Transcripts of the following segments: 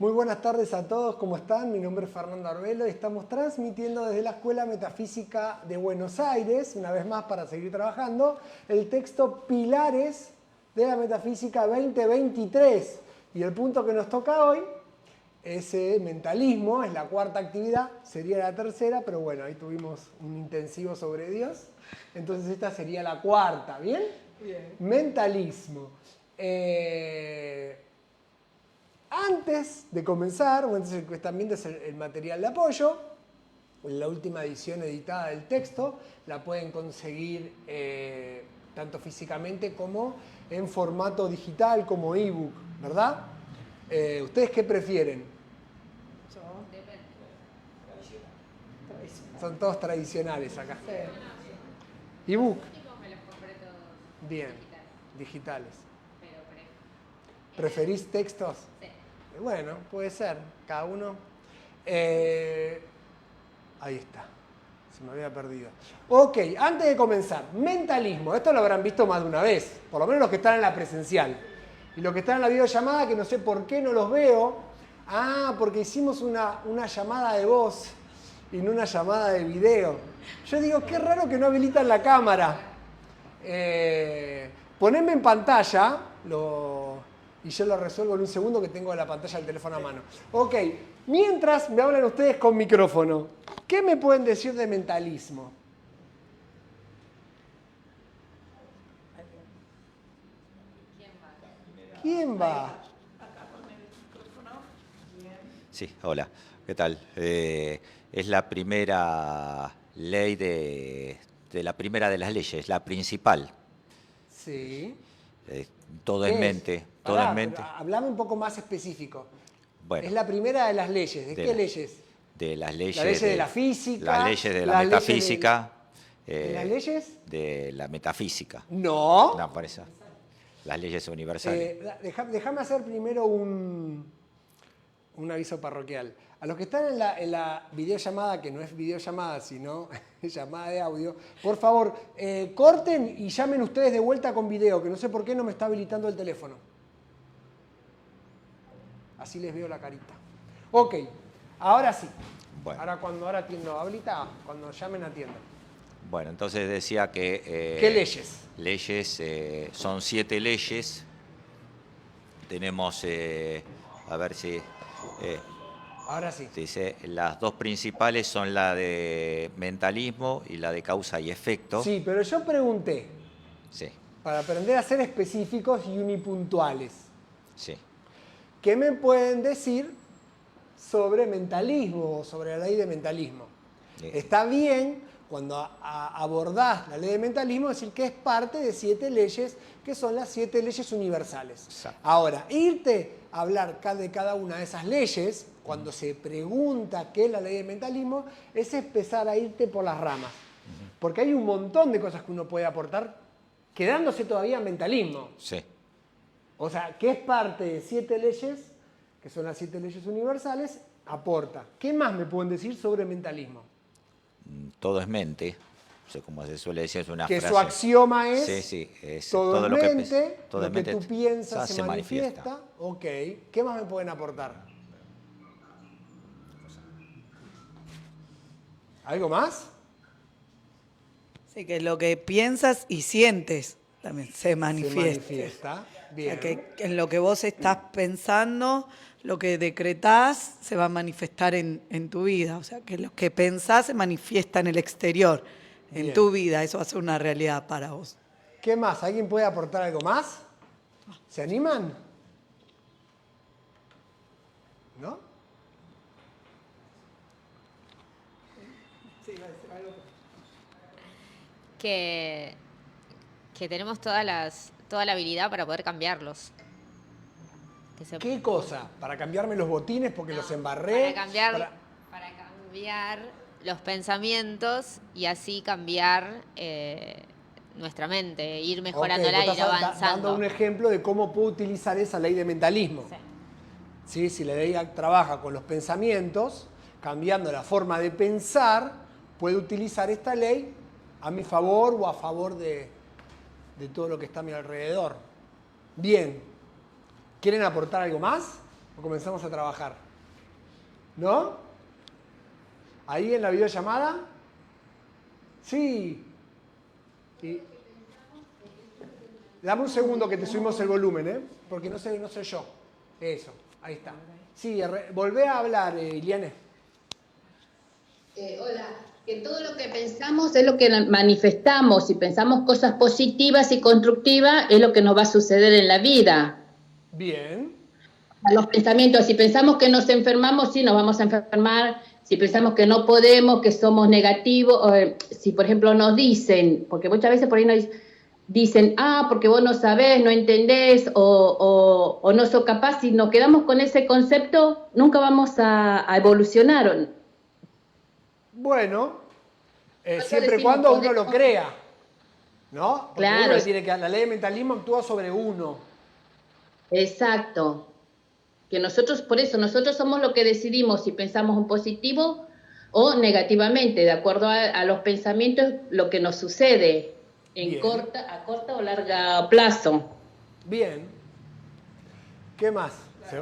Muy buenas tardes a todos, ¿cómo están? Mi nombre es Fernando Arbelo y estamos transmitiendo desde la Escuela Metafísica de Buenos Aires, una vez más para seguir trabajando, el texto Pilares de la Metafísica 2023. Y el punto que nos toca hoy es mentalismo, es la cuarta actividad, sería la tercera, pero bueno, ahí tuvimos un intensivo sobre Dios. Entonces esta sería la cuarta, ¿bien? Bien. Mentalismo. Antes de comenzar, bueno, entonces están viendo el material de apoyo, la última edición editada del texto, la pueden conseguir tanto físicamente como en formato digital, como ebook, ¿verdad? ¿Ustedes qué prefieren? Yo, depende. Tradicional. Son todos tradicionales acá. Sí. Ebook. Los últimos me los compré todos Bien, digitales, digitales. pero ¿Preferís textos? sí. Bueno, puede ser, cada uno. Ahí está, se me había perdido. Ok, antes de comenzar, mentalismo. Esto lo habrán visto más de una vez, por lo menos los que están en la presencial. Y los que están en la videollamada, que no sé por qué no los veo. Ah, porque hicimos una llamada de voz y no una llamada de video. Yo digo, qué raro que no habilitan la cámara. Poneme en pantalla y yo lo resuelvo en un segundo que tengo la pantalla del teléfono a mano. Ok, mientras me hablan ustedes con micrófono, ¿qué me pueden decir de mentalismo? ¿Quién va? Acá con el micrófono. Bien. Sí, hola, ¿qué tal? Es la primera ley de la primera de las leyes, la principal. Sí. Todo ¿Qué en es? mente, todo Pará, en pero mente. hablame un poco más específico. Bueno, Es la primera de las leyes. ¿De qué la- leyes? de las leyes, Las leyes de la física. las leyes de la las leyes metafísica. ¿De las leyes? De la metafísica. No. No, por eso. Las leyes universales. Déjame hacer primero un aviso parroquial. A los que están en la videollamada, que no es videollamada, sino llamada de audio, por favor, corten y llamen ustedes de vuelta con video, que no sé por qué no me está habilitando el teléfono. Así les veo la carita. Ok, ahora sí. Bueno. Ahora atiendo. Habilita, cuando llamen atiendo. Bueno, entonces decía que... ¿Qué leyes? Leyes, son 7 leyes. Tenemos, a ver si... Ahora sí. dice, las dos principales son la de mentalismo y la de causa y efecto. Sí, pero yo pregunté, Sí, para aprender a ser específicos y unipuntuales, sí. ¿qué me pueden decir sobre mentalismo o sobre la ley de mentalismo? Está bien cuando abordás la ley de mentalismo decir que es parte de 7 leyes que son las 7 leyes universales. Exacto. Ahora, irte a hablar de cada una de esas leyes, cuando se pregunta qué es la ley de mentalismo, es empezar a irte por las ramas. Porque hay un montón de cosas que uno puede aportar quedándose todavía en mentalismo. Sí. O sea, que es parte de 7 leyes, que son las 7 leyes universales, aporta. ¿Qué más me pueden decir sobre mentalismo? Todo es mente. O sea, como se suele decir, es una Que frase. su axioma es, Sí, sí, es todo es lo que mente, todo lo es que mente, tú piensas se manifiesta. manifiesta. Ok, ¿qué más me pueden aportar? ¿Algo más? Sí, que lo que piensas y sientes también se manifiesta. Se manifiesta. O Bien. sea, que en lo que vos estás pensando, lo que decretás se va a manifestar en tu vida. O sea, que lo que pensás se manifiesta en el exterior, Bien. en tu vida. Eso va a ser una realidad para vos. ¿Qué más? ¿Alguien puede aportar algo más? ¿Se animan? ¿No? Sí, va a decir algo. Que tenemos toda la habilidad para poder cambiarlos. ¿Qué cosa? ¿Para cambiarme los botines porque los embarré? Para cambiar los pensamientos y así cambiar nuestra mente, ir mejorándola Ok, y vos ir estás avanzando. dando un ejemplo de cómo puedo utilizar esa ley de mentalismo. Sí. ¿Sí? Si la ley trabaja con los pensamientos, cambiando la forma de pensar, puedo utilizar esta ley a mi favor o a favor de todo lo que está a mi alrededor. Bien. ¿Quieren aportar algo más? ¿O comenzamos a trabajar? ¿No? ¿Ahí en la videollamada? Sí. Y... Dame un segundo que te subimos el volumen, ¿eh? Porque no soy yo. Eso, ahí está. Sí, volvé a hablar, Iliane. Hola, que todo lo que pensamos es lo que manifestamos. Si pensamos cosas positivas y constructivas, es lo que nos va a suceder en la vida. Bien. Los pensamientos, si pensamos que nos enfermamos, sí, nos vamos a enfermar. Si pensamos que no podemos, que somos negativos, si por ejemplo nos dicen, porque muchas veces por ahí nos dicen, porque vos no sabés, no entendés o no sos capaz, si nos quedamos con ese concepto, nunca vamos a evolucionar. Bueno, siempre y cuando uno lo crea, ¿no? Porque claro. uno tiene que, la ley de mentalismo actúa sobre uno. Exacto. Que nosotros, por eso, nosotros somos lo que decidimos si pensamos en positivo o negativamente, de acuerdo a los pensamientos, lo que nos sucede a corto o largo plazo. Bien. ¿Qué más?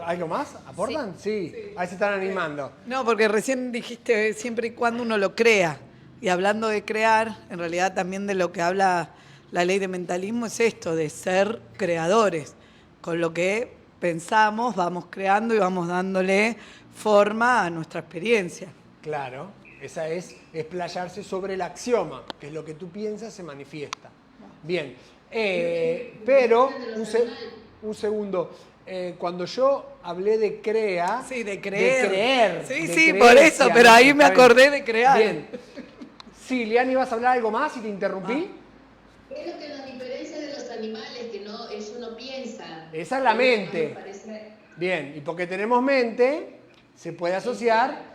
¿Algo más? ¿Aportan? Sí. Ahí se están animando. No, porque recién dijiste siempre y cuando uno lo crea. Y hablando de crear, en realidad también de lo que habla la ley de mentalismo es esto, de ser creadores. Con lo que pensamos, vamos creando y vamos dándole forma a nuestra experiencia. Claro, esa es explayarse sobre el axioma, que es lo que tú piensas se manifiesta. Bien, pero un segundo. Cuando yo hablé de crea... Sí, de creer. De creer. Sí, de sí, creencia, por eso, pero ahí me acordé de crear. Bien. Sí, Liani, ¿vas a hablar algo más y te interrumpí? ¿Qué es lo que nos diferencia de los animales? Que no, ellos no piensan. Esa es la mente. Bien, y porque tenemos mente, se puede asociar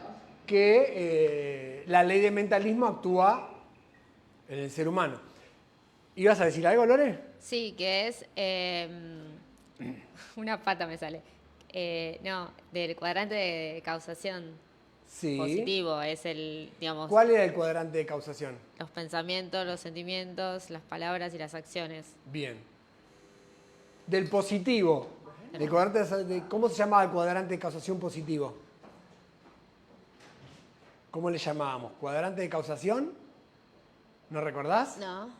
que la ley de mentalismo actúa en el ser humano. ¿Ibas a decir algo, Lore? Sí, que es... una pata me sale. No, del cuadrante de causación Sí. positivo. Es el, digamos... ¿Cuál era el cuadrante de causación? Los pensamientos, los sentimientos, las palabras y las acciones. Bien. Del positivo. Del cuadrante ¿cómo se llamaba el cuadrante de causación positivo? ¿Cómo le llamábamos? ¿Cuadrante de causación? ¿No recordás? No.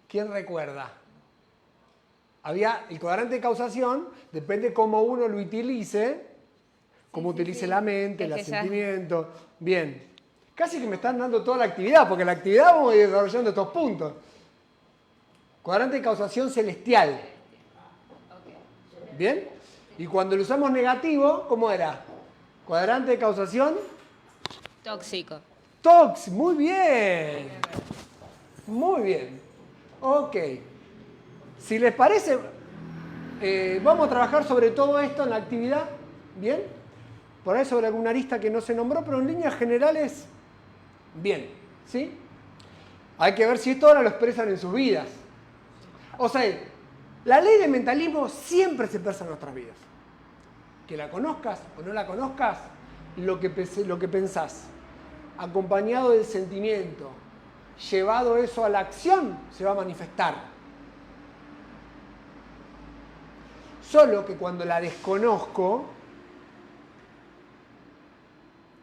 ¿Quién recuerda? Había el cuadrante de causación, depende cómo uno lo utilice, cómo utilice la mente, los sentimientos. Bien. Casi que me están dando toda la actividad, porque la actividad vamos desarrollando estos puntos. Cuadrante de causación celestial. ¿Bien? Y cuando lo usamos negativo, ¿cómo era? Cuadrante de causación Tóxico. muy bien. Muy bien. Ok. Si les parece, vamos a trabajar sobre todo esto en la actividad. ¿Bien? Por ahí sobre alguna arista que no se nombró, pero en líneas generales, bien. ¿Sí? Hay que ver si esto ahora lo expresan en sus vidas. O sea, la ley de mentalismo siempre se expresa en nuestras vidas. Que la conozcas o no la conozcas, lo que pensás, acompañado del sentimiento, llevado eso a la acción, se va a manifestar. Solo que cuando la desconozco,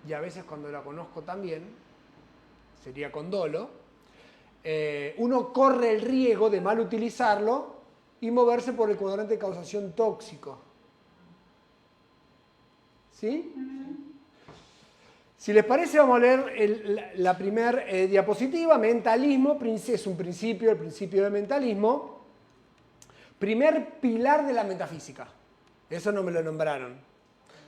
y a veces cuando la conozco también, sería con dolo, uno corre el riesgo de mal utilizarlo y moverse por el cuadrante de causación tóxico. ¿Sí? Si les parece, vamos a leer la primera diapositiva. Mentalismo es un principio, el principio de mentalismo. Primer pilar de la metafísica. Eso no me lo nombraron.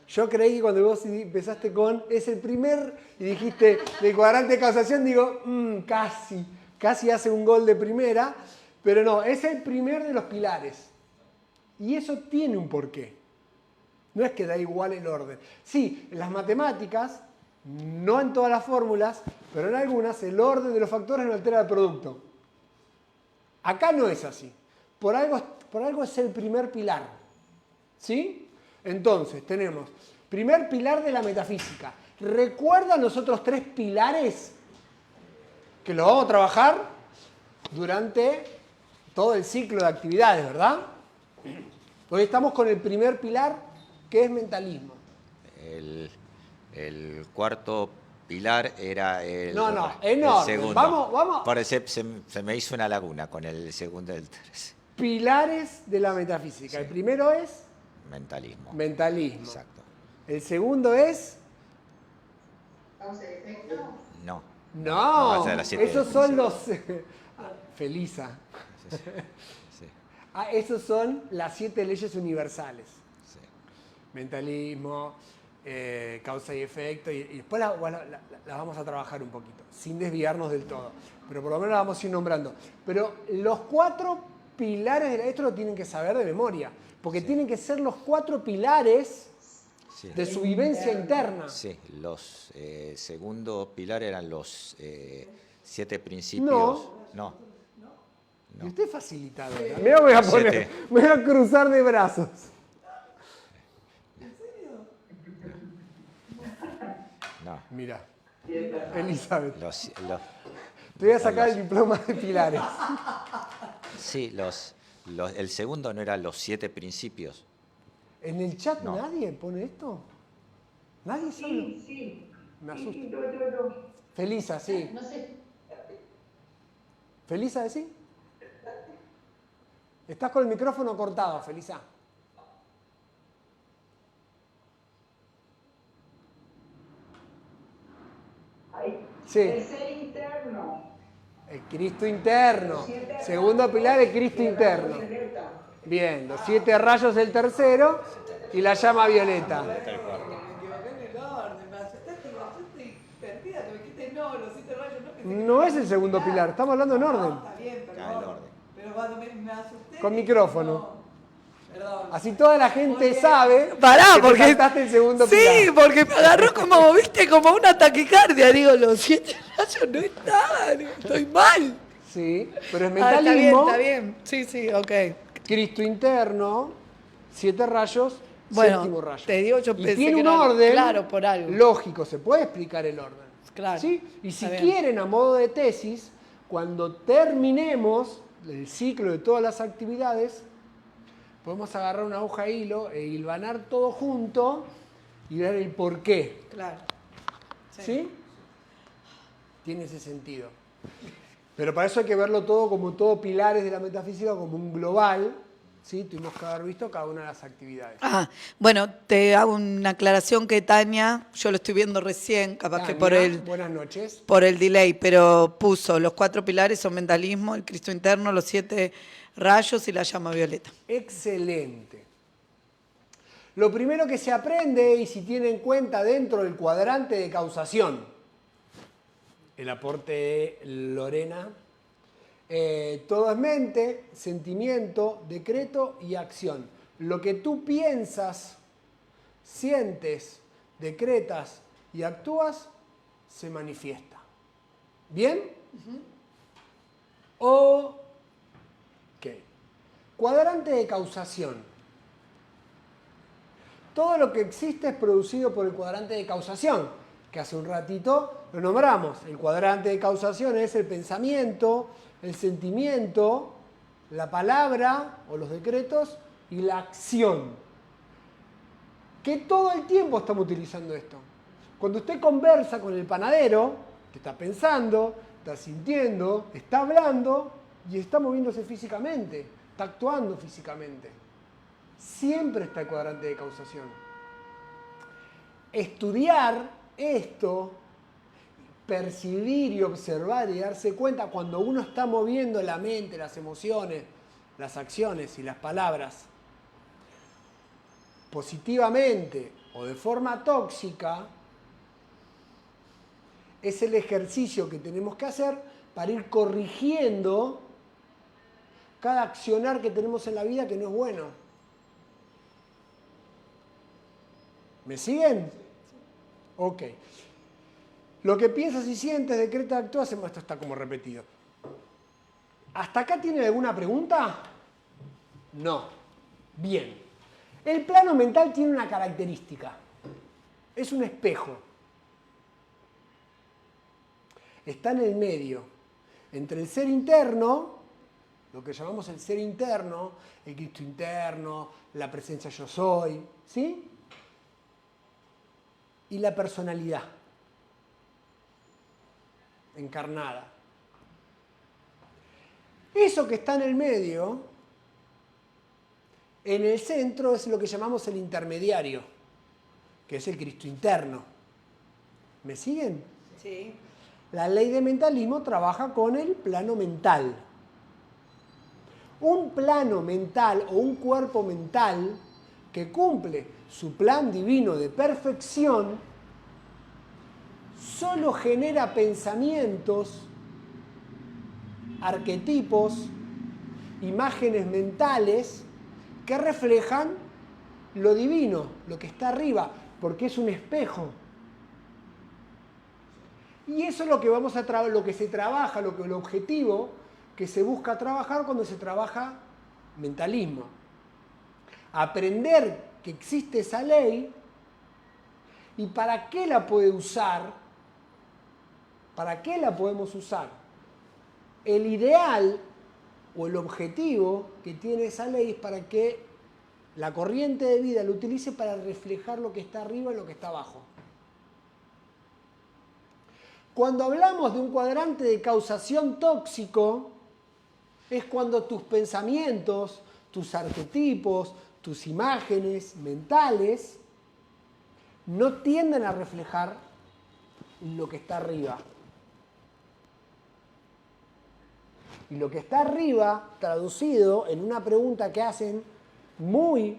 Yo creí que cuando vos empezaste con es el primer y dijiste del cuadrante de causación, digo, casi hace un gol de primera, pero no, es el primer de los pilares. Y eso tiene un porqué. No es que da igual el orden. Sí, en las matemáticas, no en todas las fórmulas, pero en algunas, el orden de los factores no altera el producto. Acá no es así. Por algo es el primer pilar. ¿Sí? Entonces, tenemos primer pilar de la metafísica. ¿Recuerdan los otros tres pilares? Que los vamos a trabajar durante todo el ciclo de actividades, ¿verdad? Hoy estamos con el primer pilar ¿Qué es mentalismo? El cuarto pilar era el, No, el en orden. segundo. Vamos. Por eso se me hizo una laguna con el segundo y el tercero. Pilares de la metafísica. Sí. El primero es Mentalismo. mentalismo. Exacto. El segundo es... No. No, o sea, las 7 esos son los... Felisa. Sí, sí, Esos son las 7 leyes universales. sí. Mentalismo, causa y efecto, y después las vamos a trabajar un poquito, sin desviarnos del todo, pero por lo menos las vamos a ir nombrando. Pero los 4 pilares de esto lo tienen que saber de memoria, porque tienen que ser los 4 pilares Sí. de su vivencia interna. Sí, los segundo pilar eran los 7 principios. No. Y usted es facilitadora. Me voy a poner, 7. me voy a cruzar de brazos. No. Mira, Elizabeth, te voy a sacar el diploma de pilares. Sí, el segundo no eran los 7 principios. ¿En el chat No. nadie pone esto? ¿Nadie sabe? Sí. Me asusta. Sí, yo. Felisa, sí. No sé. ¿Felisa, decís? Estás con el micrófono cortado, Felisa. Sí. El ser interno. El Cristo interno. Segundo pilar, el Cristo interno. Bien, los 7 rayos el tercero y la llama violeta. Me equivoqué en el orden, me asustaste, estoy perdida, que me dijiste no, los 7 rayos no, que No es el segundo pilar, estamos hablando en orden. Está bien, Acá el orden. pero cuando me asusté... Con micrófono. no. Perdón. Así toda la gente sabe Pará, que te porque... saltaste el segundo sí, pilar. porque me agarró como, viste, como una taquicardia. Digo, los 7 rayos no estaban, digo, estoy mal. Sí, pero es Ah, mentalismo, está bien. Sí, ok. Cristo interno, 7 rayos, Bueno, 7º rayo. te digo, yo Y pensé tiene que un era orden claro, por algo. lógico, se puede explicar el orden. Claro, ¿Sí? Y si está bien. quieren, a modo de tesis, cuando terminemos el ciclo de todas las actividades, podemos agarrar una hoja de hilo e hilvanar todo junto y ver el por qué. Claro. ¿Sí? Tiene ese sentido. Pero para eso hay que verlo todo como todo pilares de la metafísica, como un global. ¿Sí? Tuvimos que haber visto cada una de las actividades. Ah, bueno, te hago una aclaración que Tania, yo lo estoy viendo recién, capaz que Tania, buenas noches. por el delay, pero puso los 4 pilares son mentalismo, el Cristo interno, los 7 rayos y la llama violeta. Excelente. Lo primero que se aprende, y si tiene en cuenta dentro del cuadrante de causación, el aporte de Lorena, todo es mente, sentimiento, decreto y acción. Lo que tú piensas, sientes, decretas y actúas, se manifiesta. ¿Bien? Ok. Cuadrante de causación. Todo lo que existe es producido por el cuadrante de causación, que hace un ratito lo nombramos. El cuadrante de causación es el pensamiento, el sentimiento, la palabra o los decretos y la acción. Que todo el tiempo estamos utilizando esto. Cuando usted conversa con el panadero, que está pensando, está sintiendo, está hablando y está moviéndose físicamente, está actuando físicamente. Siempre está el cuadrante de causación. Estudiar esto, percibir y observar y darse cuenta cuando uno está moviendo la mente, las emociones, las acciones y las palabras positivamente o de forma tóxica, es el ejercicio que tenemos que hacer para ir corrigiendo cada accionar que tenemos en la vida que no es bueno. ¿Me siguen? Ok. Lo que piensas y sientes, decretas, actúas, esto está como repetido. ¿Hasta acá tienen alguna pregunta? No. Bien. El plano mental tiene una característica. Es un espejo. Está en el medio. Entre el ser interno, lo que llamamos el ser interno, el Cristo interno, la presencia yo soy, ¿sí? y la personalidad encarnada. Eso que está en el medio, en el centro, es lo que llamamos el intermediario, que es el Cristo interno. ¿Me siguen? Sí. La ley de mentalismo trabaja con el plano mental. Un plano mental o un cuerpo mental que cumple su plan divino de perfección solo genera pensamientos, arquetipos, imágenes mentales que reflejan lo divino, lo que está arriba, porque es un espejo. Y eso es lo que lo que se trabaja, el objetivo que se busca trabajar cuando se trabaja mentalismo. Aprender que existe esa ley y para qué la puede usar, para qué la podemos usar. El ideal o el objetivo que tiene esa ley es para que la corriente de vida lo utilice para reflejar lo que está arriba y lo que está abajo. Cuando hablamos de un cuadrante de causación tóxico, es cuando tus pensamientos, tus arquetipos, tus imágenes mentales no tienden a reflejar lo que está arriba. Y lo que está arriba, traducido en una pregunta que hacen muy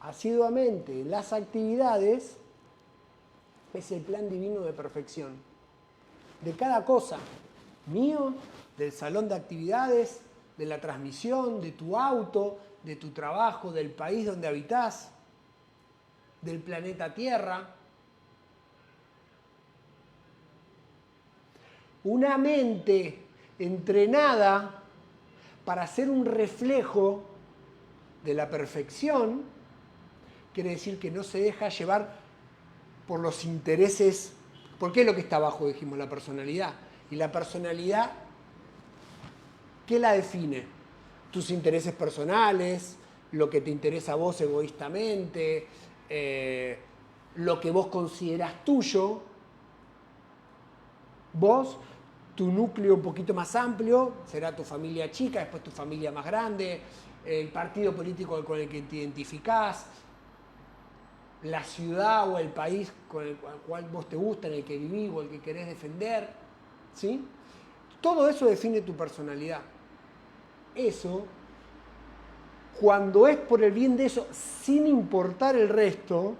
asiduamente en las actividades, es el plan divino de perfección. De cada cosa, mío, del salón de actividades, de la transmisión, de tu auto, de tu trabajo, del país donde habitás, del planeta Tierra. Una mente entrenada para ser un reflejo de la perfección, quiere decir que no se deja llevar por los intereses. ¿Por qué es lo que está abajo, dijimos, la personalidad? Y la personalidad, ¿qué la define? Tus intereses personales, lo que te interesa a vos egoístamente, lo que vos considerás tuyo. Vos, tu núcleo un poquito más amplio, será tu familia chica, después tu familia más grande, el partido político con el que te identificás, la ciudad o el país con el cual vos te gusta, en el que vivís o el que querés defender, ¿sí? Todo eso define tu personalidad. Eso, cuando es por el bien de eso, sin importar el resto,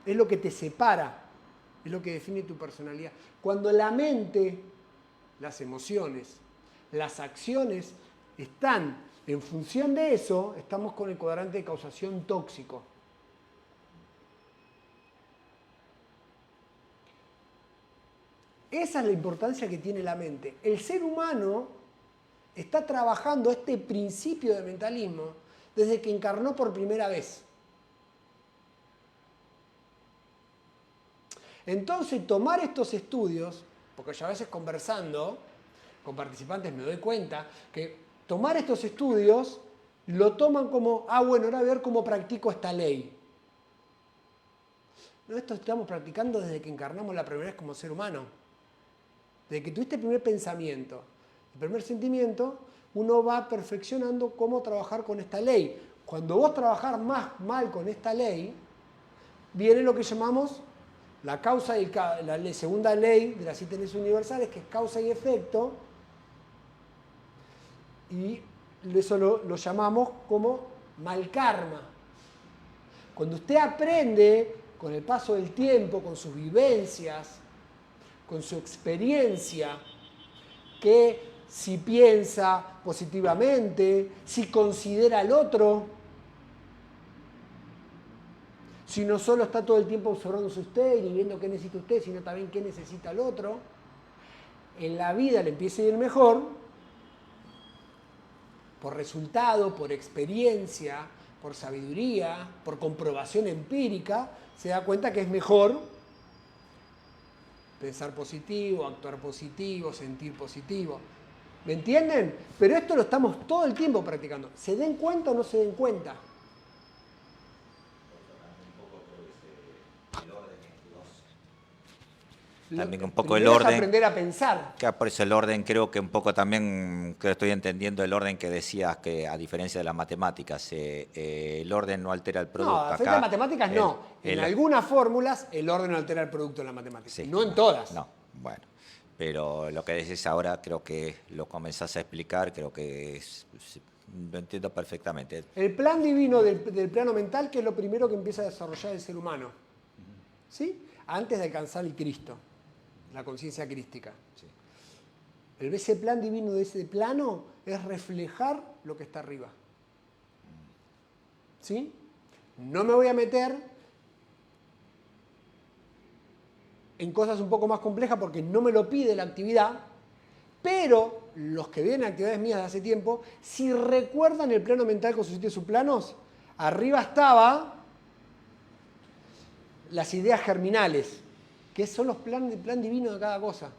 es lo que te separa, es lo que define tu personalidad. Cuando la mente, las emociones, las acciones están en función de eso, estamos con el cuadrante de causación tóxico. Esa es la importancia que tiene la mente. El ser humano está trabajando este principio de mentalismo desde que encarnó por primera vez. Entonces, tomar estos estudios, porque yo a veces conversando con participantes me doy cuenta que tomar estos estudios lo toman como, bueno, ahora voy a ver cómo practico esta ley. No, esto estamos practicando desde que encarnamos la primera vez como ser humano. Desde que tuviste el primer pensamiento, el primer sentimiento, uno va perfeccionando cómo trabajar con esta ley. Cuando vos trabajás más mal con esta ley, viene lo que llamamos la causa y la segunda ley de las 7 leyes universales, que es causa y efecto, y eso lo llamamos como mal karma. Cuando usted aprende con el paso del tiempo, con sus vivencias, con su experiencia, que si piensa positivamente, si considera al otro, si no solo está todo el tiempo observándose usted y viendo qué necesita usted, sino también qué necesita el otro, en la vida le empieza a ir mejor, por resultado, por experiencia, por sabiduría, por comprobación empírica, se da cuenta que es mejor pensar positivo, actuar positivo, sentir positivo. ¿Me entienden? Pero esto lo estamos todo el tiempo practicando. ¿Se den cuenta o no se den cuenta? El orden también un poco el Primero es orden. aprender a pensar. Claro, por eso el orden creo que un poco también, creo que estoy entendiendo el orden que decías, que a diferencia de las matemáticas, el orden no altera el producto. No, frente a Acá, matemáticas no. En algunas fórmulas el orden altera el producto en la matemática. Sí. No en todas. No, bueno. Pero lo que decís ahora creo que lo comenzás a explicar, creo que lo entiendo perfectamente. El plan divino del plano mental, que es lo primero que empieza a desarrollar el ser humano. ¿Sí? Antes de alcanzar el Cristo, la conciencia crística. Ese plan divino de ese plano es reflejar lo que está arriba. ¿Sí? No me voy a meter en cosas un poco más complejas porque no me lo pide la actividad, pero los que vienen actividades mías de hace tiempo, si recuerdan el plano mental con sus 7 subplanos, arriba estaba las ideas germinales, que son los plan divino de cada cosa.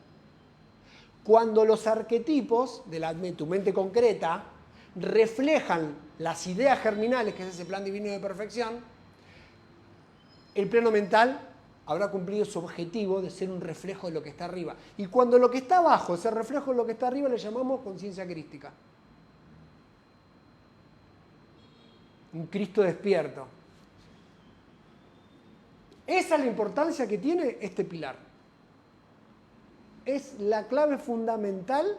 Cuando los arquetipos de tu mente concreta reflejan las ideas germinales, que es ese plan divino de perfección, el plano mental habrá cumplido su objetivo de ser un reflejo de lo que está arriba. Y cuando lo que está abajo es el reflejo de lo que está arriba, le llamamos conciencia crística. Un Cristo despierto. Esa es la importancia que tiene este pilar. Es la clave fundamental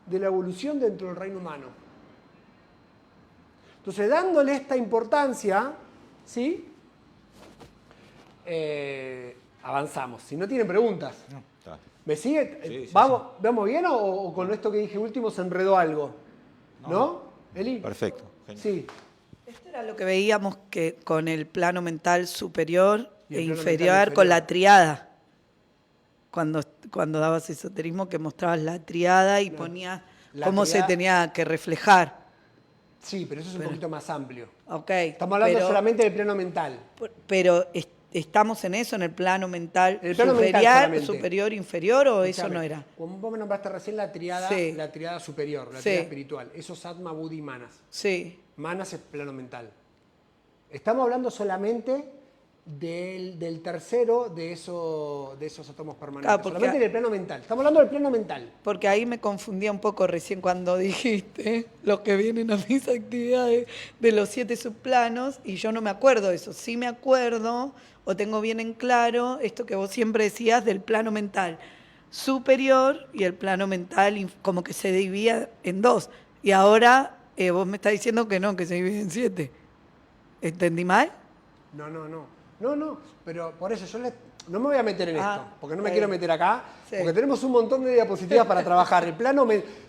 de la evolución dentro del reino humano. Entonces, dándole esta importancia, ¿sí? Avanzamos. Si no tienen preguntas. No, está. ¿Me sigue? Sí, ¿Vamos bien o con esto que dije último se enredó algo? ¿No? ¿Eli? Perfecto. Genial. Sí. Esto era lo que veíamos que con el plano mental superior Y el e plano inferior, mental con inferior. la triada. Cuando dabas esoterismo, que mostrabas la triada y ponías La cómo triada- se tenía que reflejar. Sí, pero eso es un poquito más amplio. Ok. Estamos hablando solamente del plano mental. Pero estamos en eso, en el plano mental, El plano mental superior, solamente. superior, inferior, o eso Escúchame, no era. Como vos me nombraste recién la triada superior, la Sí. triada espiritual. Eso es Atma, Buddha y Manas. Sí. Manas es plano mental. Estamos hablando solamente del tercero de esos átomos permanentes. Claro, porque- solamente del plano mental. Estamos hablando del plano mental. Porque ahí me confundía un poco recién cuando dijiste los que vienen a mis actividades de los 7 subplanos y yo no me acuerdo de eso. Sí me acuerdo o tengo bien en claro esto que vos siempre decías del plano mental superior y el plano mental como que se dividía en 2. Y ahora vos me estás diciendo que no, que se divide en 7. ¿Entendí mal? No, pero por eso yo no me voy a meter en esto, porque no me sí. quiero meter acá, Sí. porque tenemos un montón de diapositivas para trabajar.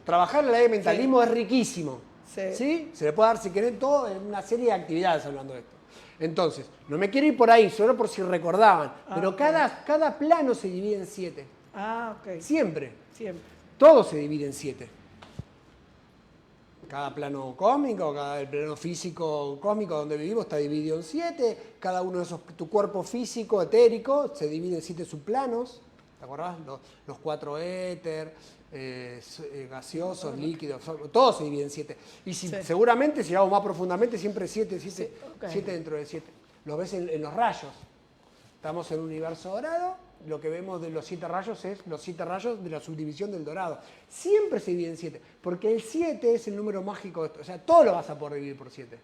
Trabajar en la ley de mentalismo es riquísimo. Sí. Se le puede dar, si querés, todo en una serie de actividades hablando de esto. Entonces, no me quiero ir por ahí, solo por si recordaban, pero ok. cada plano se divide en 7. Ah, ok. Siempre. Siempre. Todo se divide en 7. Cada plano cósmico, el plano físico cósmico donde vivimos está dividido en 7. Cada uno de esos, tu cuerpo físico, etérico, se divide en 7 subplanos. ¿Te acordás? Los 4 éter, gaseosos, líquidos, todo se divide en 7. Y seguramente, si vamos más profundamente, siempre 7 ok. dentro de 7. Lo ves en los rayos. Estamos en un universo dorado. Lo que vemos de los 7 rayos es los 7 rayos de la subdivisión del dorado. Siempre se divide en 7, porque el 7 es el número mágico de esto. O sea, todo lo vas a poder dividir por 7.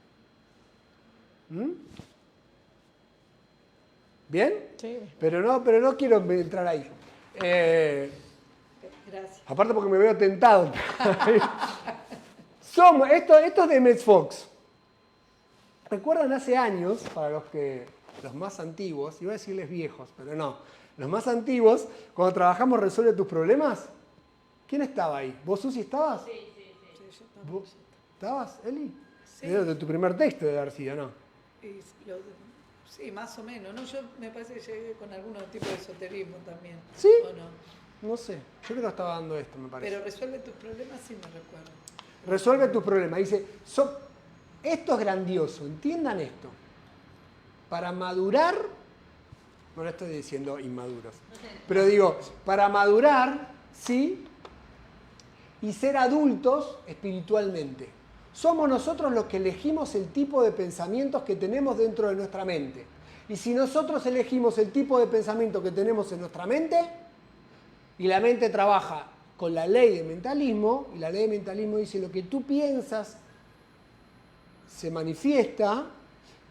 ¿Bien? Sí. Pero no quiero entrar ahí. Gracias. Aparte porque me veo tentado. Esto es de Metz Fox. ¿Recuerdan hace años, para los más antiguos, iba a decirles viejos, pero no, los más antiguos, cuando trabajamos Resuelve tus problemas? ¿Quién estaba ahí? ¿Vos, Susi, estabas? Sí. ¿Vos estabas, Eli? Sí. Era de tu primer texto de haber sido, ¿no? Sí, más o menos. ¿No? Yo me parece que llegué con algunos tipos de esoterismo también. ¿Sí? ¿O no? No sé, yo creo que estaba dando esto, me parece. Pero resuelve tus problemas, sí me recuerdo. Resuelve tus problemas. Dice, esto es grandioso, entiendan esto. Para madurar, no estoy diciendo inmaduros, pero digo, para madurar, ¿sí? Y ser adultos espiritualmente. Somos nosotros los que elegimos el tipo de pensamientos que tenemos dentro de nuestra mente. Y si nosotros elegimos el tipo de pensamiento que tenemos en nuestra mente, y la mente trabaja con la ley de mentalismo, y la ley de mentalismo dice lo que tú piensas se manifiesta,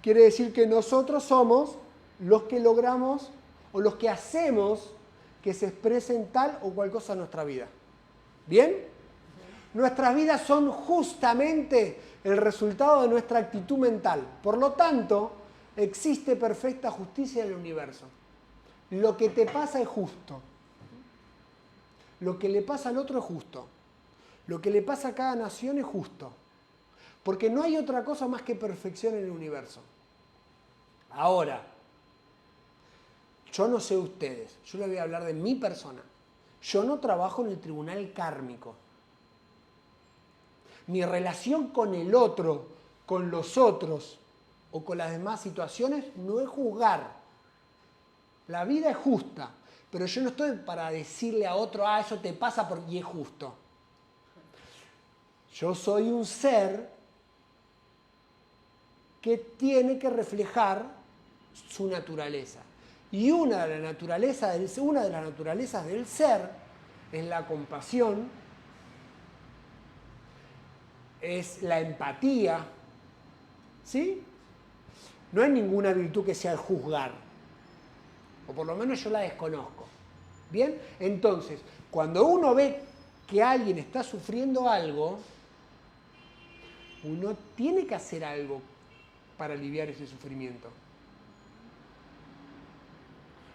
quiere decir que nosotros somos los que logramos o los que hacemos que se expresen tal o cual cosa en nuestra vida. ¿Bien? Nuestras vidas son justamente el resultado de nuestra actitud mental. Por lo tanto, existe perfecta justicia en el universo. Lo que te pasa es justo. Lo que le pasa al otro es justo. Lo que le pasa a cada nación es justo. Porque no hay otra cosa más que perfección en el universo. Ahora, yo no sé ustedes, yo les voy a hablar de mi persona. Yo no trabajo en el tribunal kármico. Mi relación con el otro, con los otros o con las demás situaciones no es juzgar. La vida es justa, pero yo no estoy para decirle a otro, eso te pasa porque es justo. Yo soy un ser que tiene que reflejar su naturaleza. Y una de las naturalezas del ser es la compasión, es la empatía, ¿sí? No hay ninguna virtud que sea el juzgar, o por lo menos yo la desconozco. ¿Bien? Entonces, cuando uno ve que alguien está sufriendo algo, uno tiene que hacer algo para aliviar ese sufrimiento.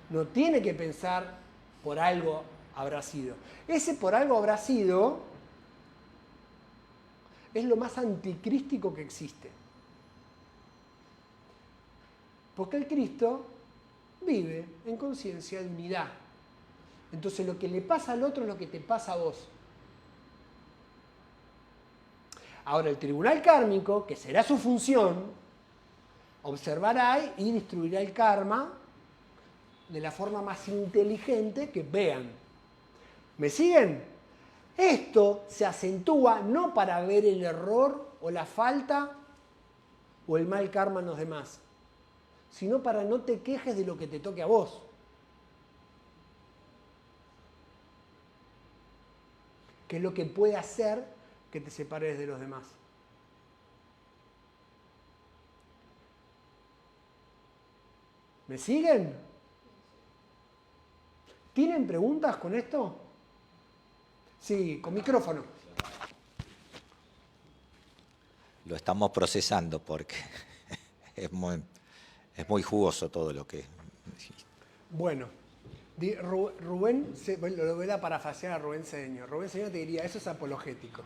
No tiene que pensar por algo habrá sido. Ese por algo habrá sido es lo más anticrístico que existe. Porque el Cristo vive en conciencia de unidad. Entonces lo que le pasa al otro es lo que te pasa a vos. Ahora el tribunal kármico, que será su función, observará y destruirá el karma de la forma más inteligente que vean. ¿Me siguen? Esto se acentúa no para ver el error o la falta o el mal karma en los demás, sino para no te quejes de lo que te toque a vos. ¿Qué es lo que puede hacer que te separes de los demás? ¿Me siguen? ¿Tienen preguntas con esto? Sí, con micrófono. Lo estamos procesando porque es muy jugoso todo lo que... Bueno, Rubén, lo voy a parafasear a Rubén Cedeño. Rubén Cedeño te diría, eso es apologético.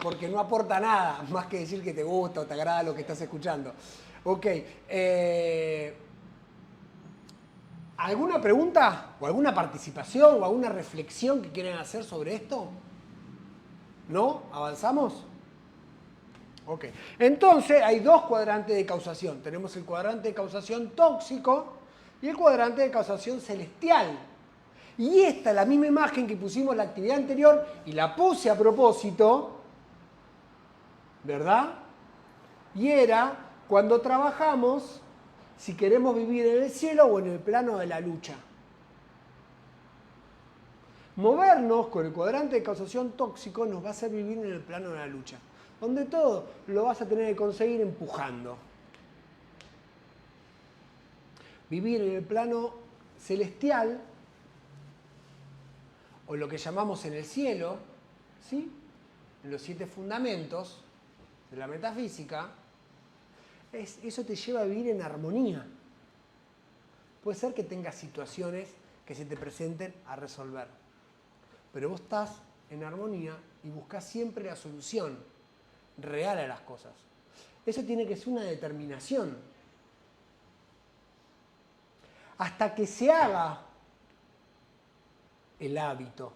Porque no aporta nada, más que decir que te gusta o te agrada lo que estás escuchando. Ok. ¿Alguna pregunta o alguna participación o alguna reflexión que quieran hacer sobre esto? ¿No? ¿Avanzamos? Ok. Entonces hay dos cuadrantes de causación. Tenemos el cuadrante de causación tóxico y el cuadrante de causación celestial. Y esta es la misma imagen que pusimos en la actividad anterior y la puse a propósito, ¿verdad? Y era cuando trabajamos si queremos vivir en el cielo o en el plano de la lucha. Movernos con el cuadrante de causación tóxico nos va a hacer vivir en el plano de la lucha, donde todo lo vas a tener que conseguir empujando. Vivir en el plano celestial, o lo que llamamos en el cielo, ¿sí? En los 7 fundamentos de la metafísica, eso te lleva a vivir en armonía. Puede ser que tengas situaciones que se te presenten a resolver, pero vos estás en armonía y buscas siempre la solución real a las cosas. Eso tiene que ser una determinación. Hasta que se haga el hábito.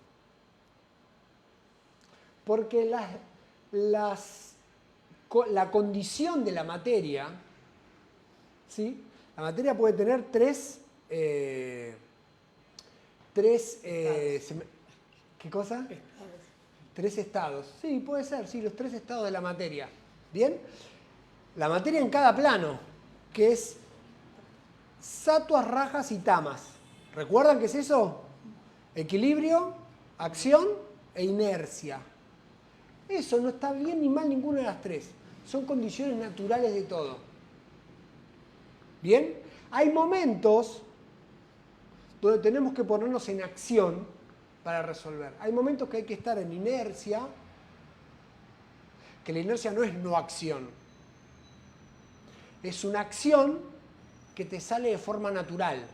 Porque la condición de la materia, ¿sí? La materia puede tener tres ¿qué cosa? Estados. 3 estados. Sí, puede ser, sí, los 3 estados de la materia. ¿Bien? La materia en cada plano, que es Sattvas, rajas y tamas. ¿Recuerdan qué es eso? Equilibrio, acción e inercia. Eso no está bien ni mal ninguna de las tres. Son condiciones naturales de todo. ¿Bien? Hay momentos donde tenemos que ponernos en acción para resolver. Hay momentos que hay que estar en inercia, que la inercia no es no acción. Es una acción que te sale de forma natural,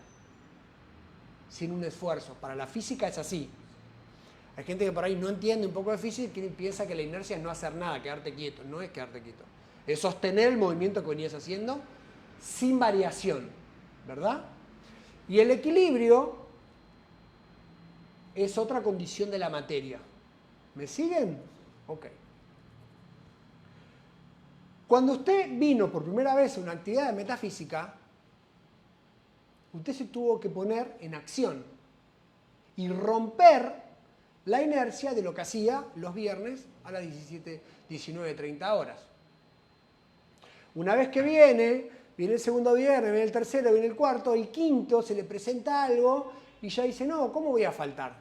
sin un esfuerzo. Para la física es así. Hay gente que por ahí no entiende un poco de física y piensa que la inercia es no hacer nada, quedarte quieto. No es quedarte quieto. Es sostener el movimiento que venías haciendo sin variación, ¿verdad? Y el equilibrio es otra condición de la materia. ¿Me siguen? Ok. Cuando usted vino por primera vez a una actividad de metafísica, usted se tuvo que poner en acción y romper la inercia de lo que hacía los viernes a las 19:30 horas. Una vez que viene el segundo viernes, viene el tercero, viene el cuarto, el quinto, se le presenta algo y ya dice, no, ¿cómo voy a faltar?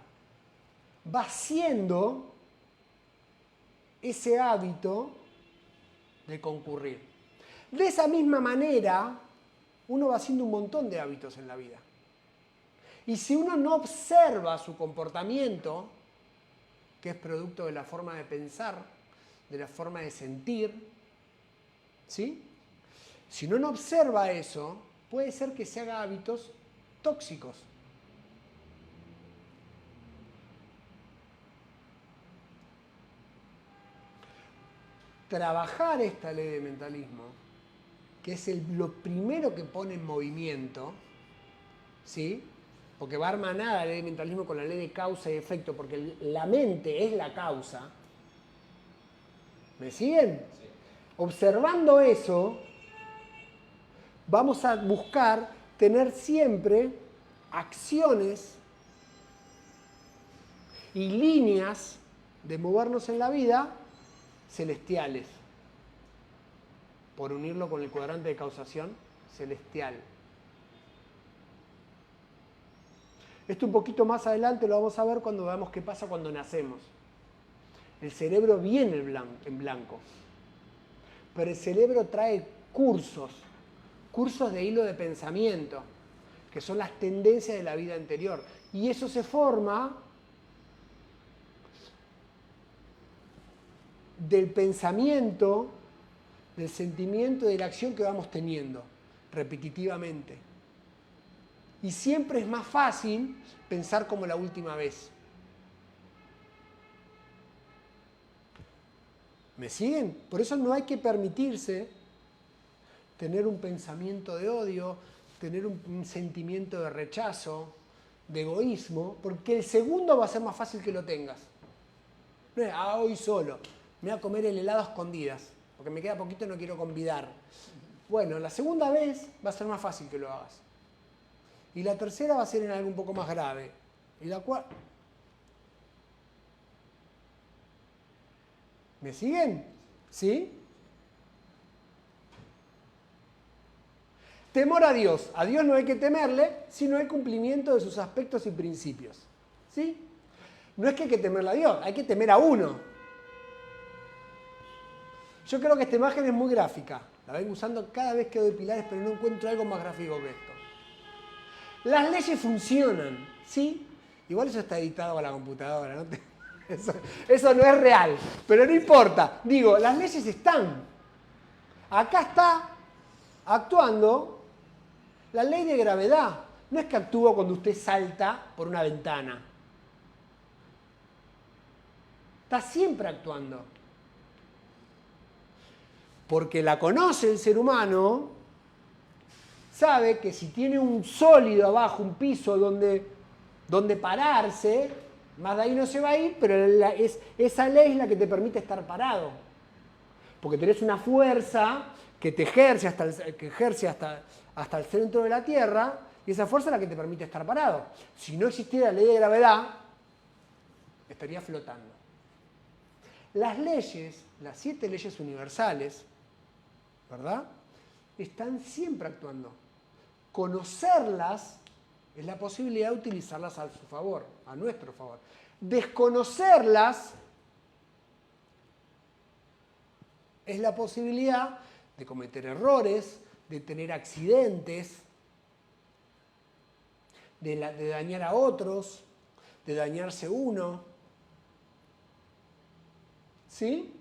Va haciendo ese hábito de concurrir. De esa misma manera, uno va haciendo un montón de hábitos en la vida. Y si uno no observa su comportamiento, que es producto de la forma de pensar, de la forma de sentir, ¿sí? Si uno no observa eso, puede ser que se haga hábitos tóxicos. Trabajar esta ley de mentalismo, que es lo primero que pone en movimiento, ¿sí? Porque va hermanada la ley de mentalismo con la ley de causa y efecto, porque la mente es la causa. ¿Me siguen? Sí. Observando eso, vamos a buscar tener siempre acciones y líneas de movernos en la vida celestiales, por unirlo con el cuadrante de causación celestial. Esto un poquito más adelante lo vamos a ver cuando veamos qué pasa cuando nacemos. El cerebro viene en blanco, pero el cerebro trae cursos de hilo de pensamiento, que son las tendencias de la vida anterior. Y eso se forma del pensamiento, del sentimiento y de la acción que vamos teniendo repetitivamente. Y siempre es más fácil pensar como la última vez. ¿Me siguen? Por eso no hay que permitirse tener un pensamiento de odio, tener un sentimiento de rechazo, de egoísmo, porque el segundo va a ser más fácil que lo tengas. No es, hoy solo, me voy a comer el helado a escondidas, porque me queda poquito y no quiero convidar. Bueno, la segunda vez va a ser más fácil que lo hagas. Y la tercera va a ser en algo un poco más grave. Y la cuarta... ¿Me siguen? ¿Sí? Temor a Dios. A Dios no hay que temerle, sino el cumplimiento de sus aspectos y principios. ¿Sí? No es que hay que temerle a Dios, hay que temer a uno. Yo creo que esta imagen es muy gráfica. La vengo usando cada vez que doy pilares, pero no encuentro algo más gráfico que esto. Las leyes funcionan, ¿sí? Igual eso está editado a la computadora, ¿no? Eso no es real, pero no importa. Digo, las leyes están. Acá está actuando la ley de gravedad. No es que actúa cuando usted salta por una ventana. Está siempre actuando. Porque la conoce el ser humano, sabe que si tiene un sólido abajo, un piso donde pararse, más de ahí no se va a ir, pero esa ley es la que te permite estar parado. Porque tenés una fuerza que te ejerce hasta el centro de la Tierra, y esa fuerza es la que te permite estar parado. Si no existiera la ley de gravedad, estaría flotando. Las leyes, las 7 leyes universales, ¿verdad? Están siempre actuando Conocerlas es la posibilidad de utilizarlas a su favor, a nuestro favor. Desconocerlas es la posibilidad de cometer errores, de tener accidentes, de dañar a otros, de dañarse uno. ¿Sí?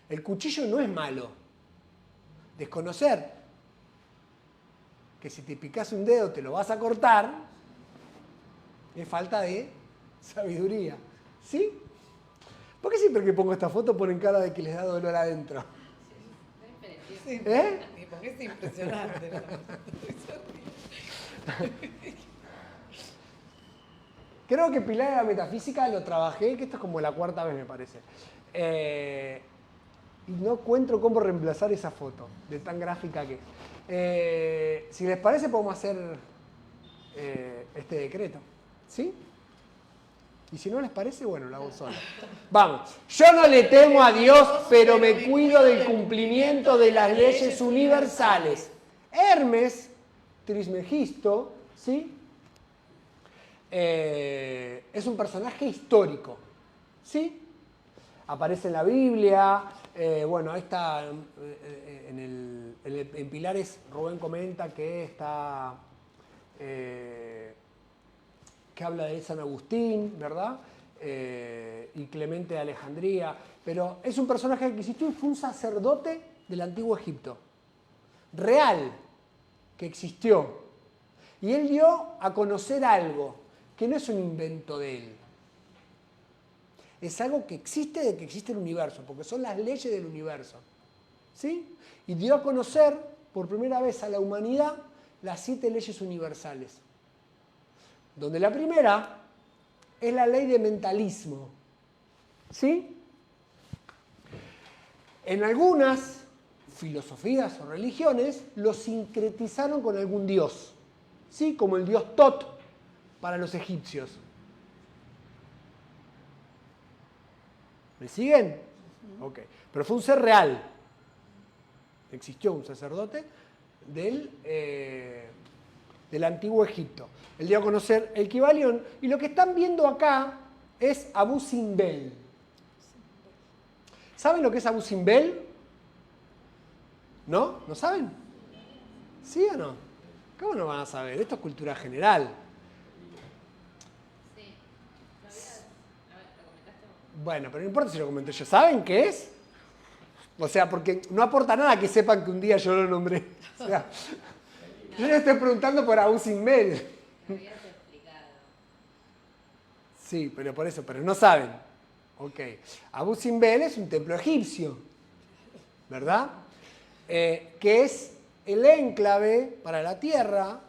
El cuchillo no es malo. Desconocer que si te picas un dedo te lo vas a cortar es falta de sabiduría. ¿Sí? ¿Por qué siempre que pongo esta foto ponen cara de que les da dolor adentro? Sí, ¿Eh? porque es impresionante. Creo que Pilar de la Metafísica lo trabajé, que esto es como la cuarta vez me parece. Y no encuentro cómo reemplazar esa foto, de tan gráfica que es. Si les parece podemos hacer este decreto. ¿Sí? Y si no les parece, bueno, lo hago solo. Vamos. Yo no le temo a Dios, pero me cuido del cumplimiento de las leyes universales. Hermes Trismegisto, ¿sí? Es un personaje histórico, ¿sí? Aparece en la Biblia, bueno, ahí está, en Pilares Rubén comenta que está, que habla de San Agustín, ¿verdad? Y Clemente de Alejandría, pero es un personaje que existió y fue un sacerdote del Antiguo Egipto, real, que existió, y él dio a conocer algo que no es un invento de él. Es algo que existe de que existe el universo, porque son las leyes del universo. ¿Sí? Y dio a conocer por primera vez a la humanidad las 7 leyes universales. Donde la primera es la ley de mentalismo. ¿Sí? En algunas filosofías o religiones lo sincretizaron con algún dios. ¿Sí? Como el dios Tot para los egipcios. ¿Me siguen? Ok. Pero fue un ser real. Existió un sacerdote del Antiguo Egipto. Él dio a conocer el Kibalión. Y lo que están viendo acá es Abu Simbel. ¿Saben lo que es Abu Simbel? ¿No? ¿No saben? ¿Sí o no? ¿Cómo no van a saber? Esto es cultura general. Bueno, pero no importa si lo comenté yo. ¿Saben qué es? O sea, porque no aporta nada que sepan que un día yo lo nombré. O sea, yo le estoy preguntando por Abu Simbel. Sí, pero por eso, pero no saben. Ok. Abu Simbel es un templo egipcio, ¿verdad? Que es el enclave para la Tierra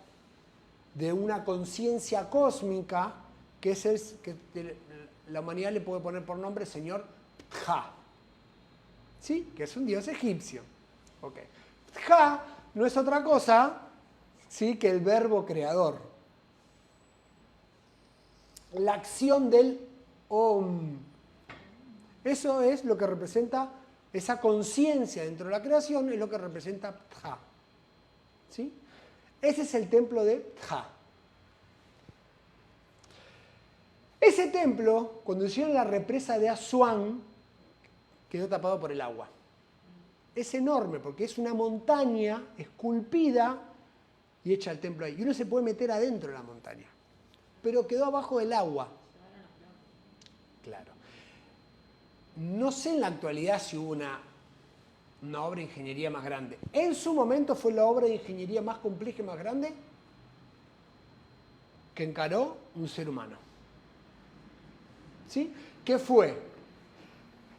de una conciencia cósmica que es el que la humanidad le puede poner por nombre señor Ptah, ¿sí? Que es un dios egipcio. Okay. Ptah no es otra cosa, ¿sí? Que el verbo creador. La acción del Om. Eso es lo que representa, esa conciencia dentro de la creación es lo que representa Ptah. ¿Sí? Ese es el templo de Ptah. Ese templo, cuando hicieron la represa de Asuán, quedó tapado por el agua. Es enorme porque es una montaña esculpida y hecha el templo ahí. Y uno se puede meter adentro de la montaña. Pero quedó abajo del agua. Claro. No sé en la actualidad si hubo una obra de ingeniería más grande. En su momento fue la obra de ingeniería más compleja y más grande que encaró un ser humano. ¿Sí? ¿Qué fue?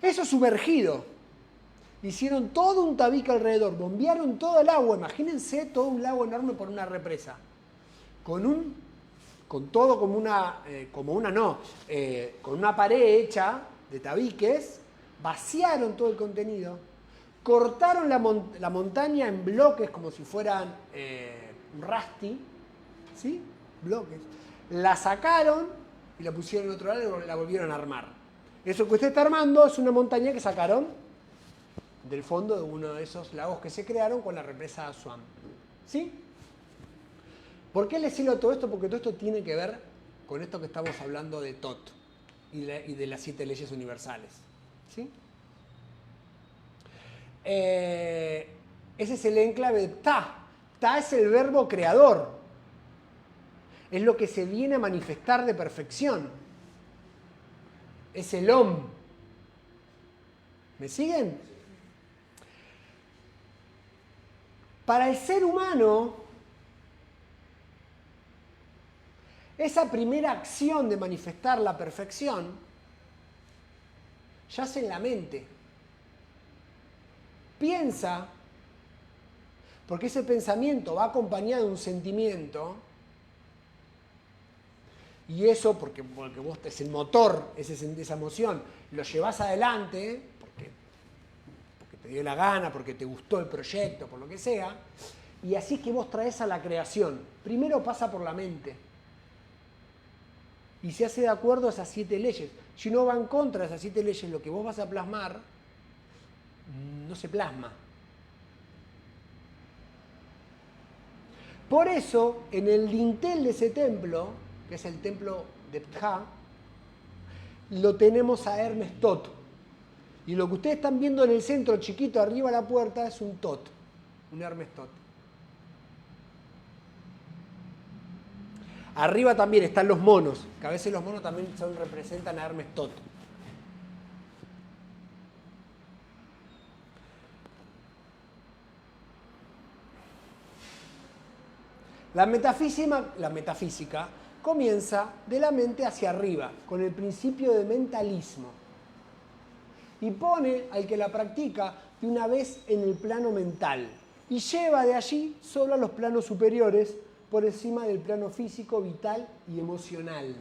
Eso sumergido. Hicieron todo un tabique alrededor, bombearon todo el agua. Imagínense todo un lago enorme por una represa. Con todo como con una pared hecha de tabiques, vaciaron todo el contenido, cortaron la montaña en bloques como si fueran un rasti, ¿sí? Bloques. La sacaron y la pusieron en otro lado y la volvieron a armar. Eso que usted está armando es una montaña que sacaron del fondo de uno de esos lagos que se crearon con la represa de Asuán. ¿Sí? ¿Por qué les hilo todo esto? Porque todo esto tiene que ver con esto que estamos hablando de TOT y de las 7 leyes universales. ¿Sí? Ese es el enclave de Ta. Ta es el verbo creador. Es lo que se viene a manifestar de perfección. Es el Om. ¿Me siguen? Para el ser humano, esa primera acción de manifestar la perfección yace en la mente. Piensa, porque ese pensamiento va acompañado de un sentimiento, y eso, porque vos es el motor, esa emoción, lo llevas adelante, porque te dio la gana, porque te gustó el proyecto, por lo que sea, y así es que vos traes a la creación. Primero pasa por la mente, y se hace de acuerdo a esas 7 leyes. Si uno va en contra de esas 7 leyes, lo que vos vas a plasmar no se plasma. Por eso, en el dintel de ese templo, que es el templo de Ptah, lo tenemos a Hermes Tot. Y lo que ustedes están viendo en el centro, chiquito, arriba de la puerta, es un Tot, un Hermes Tot. Arriba también están los monos, que a veces los monos también representan a Hermes Tot. La metafísica comienza de la mente hacia arriba, con el principio de mentalismo. Y pone al que la practica de una vez en el plano mental. Y lleva de allí solo a los planos superiores, por encima del plano físico, vital y emocional.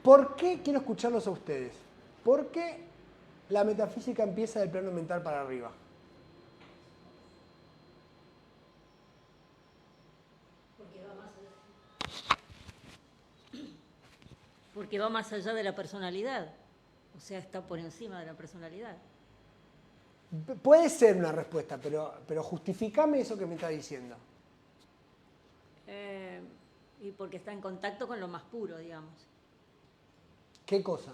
¿Por qué? Quiero escucharlos a ustedes. ¿Por qué la metafísica empieza del plano mental para arriba? Porque va más allá de la personalidad. O sea, está por encima de la personalidad. Puede ser una respuesta, pero justificame eso que me está diciendo. Y porque está en contacto con lo más puro, digamos. ¿Qué cosa?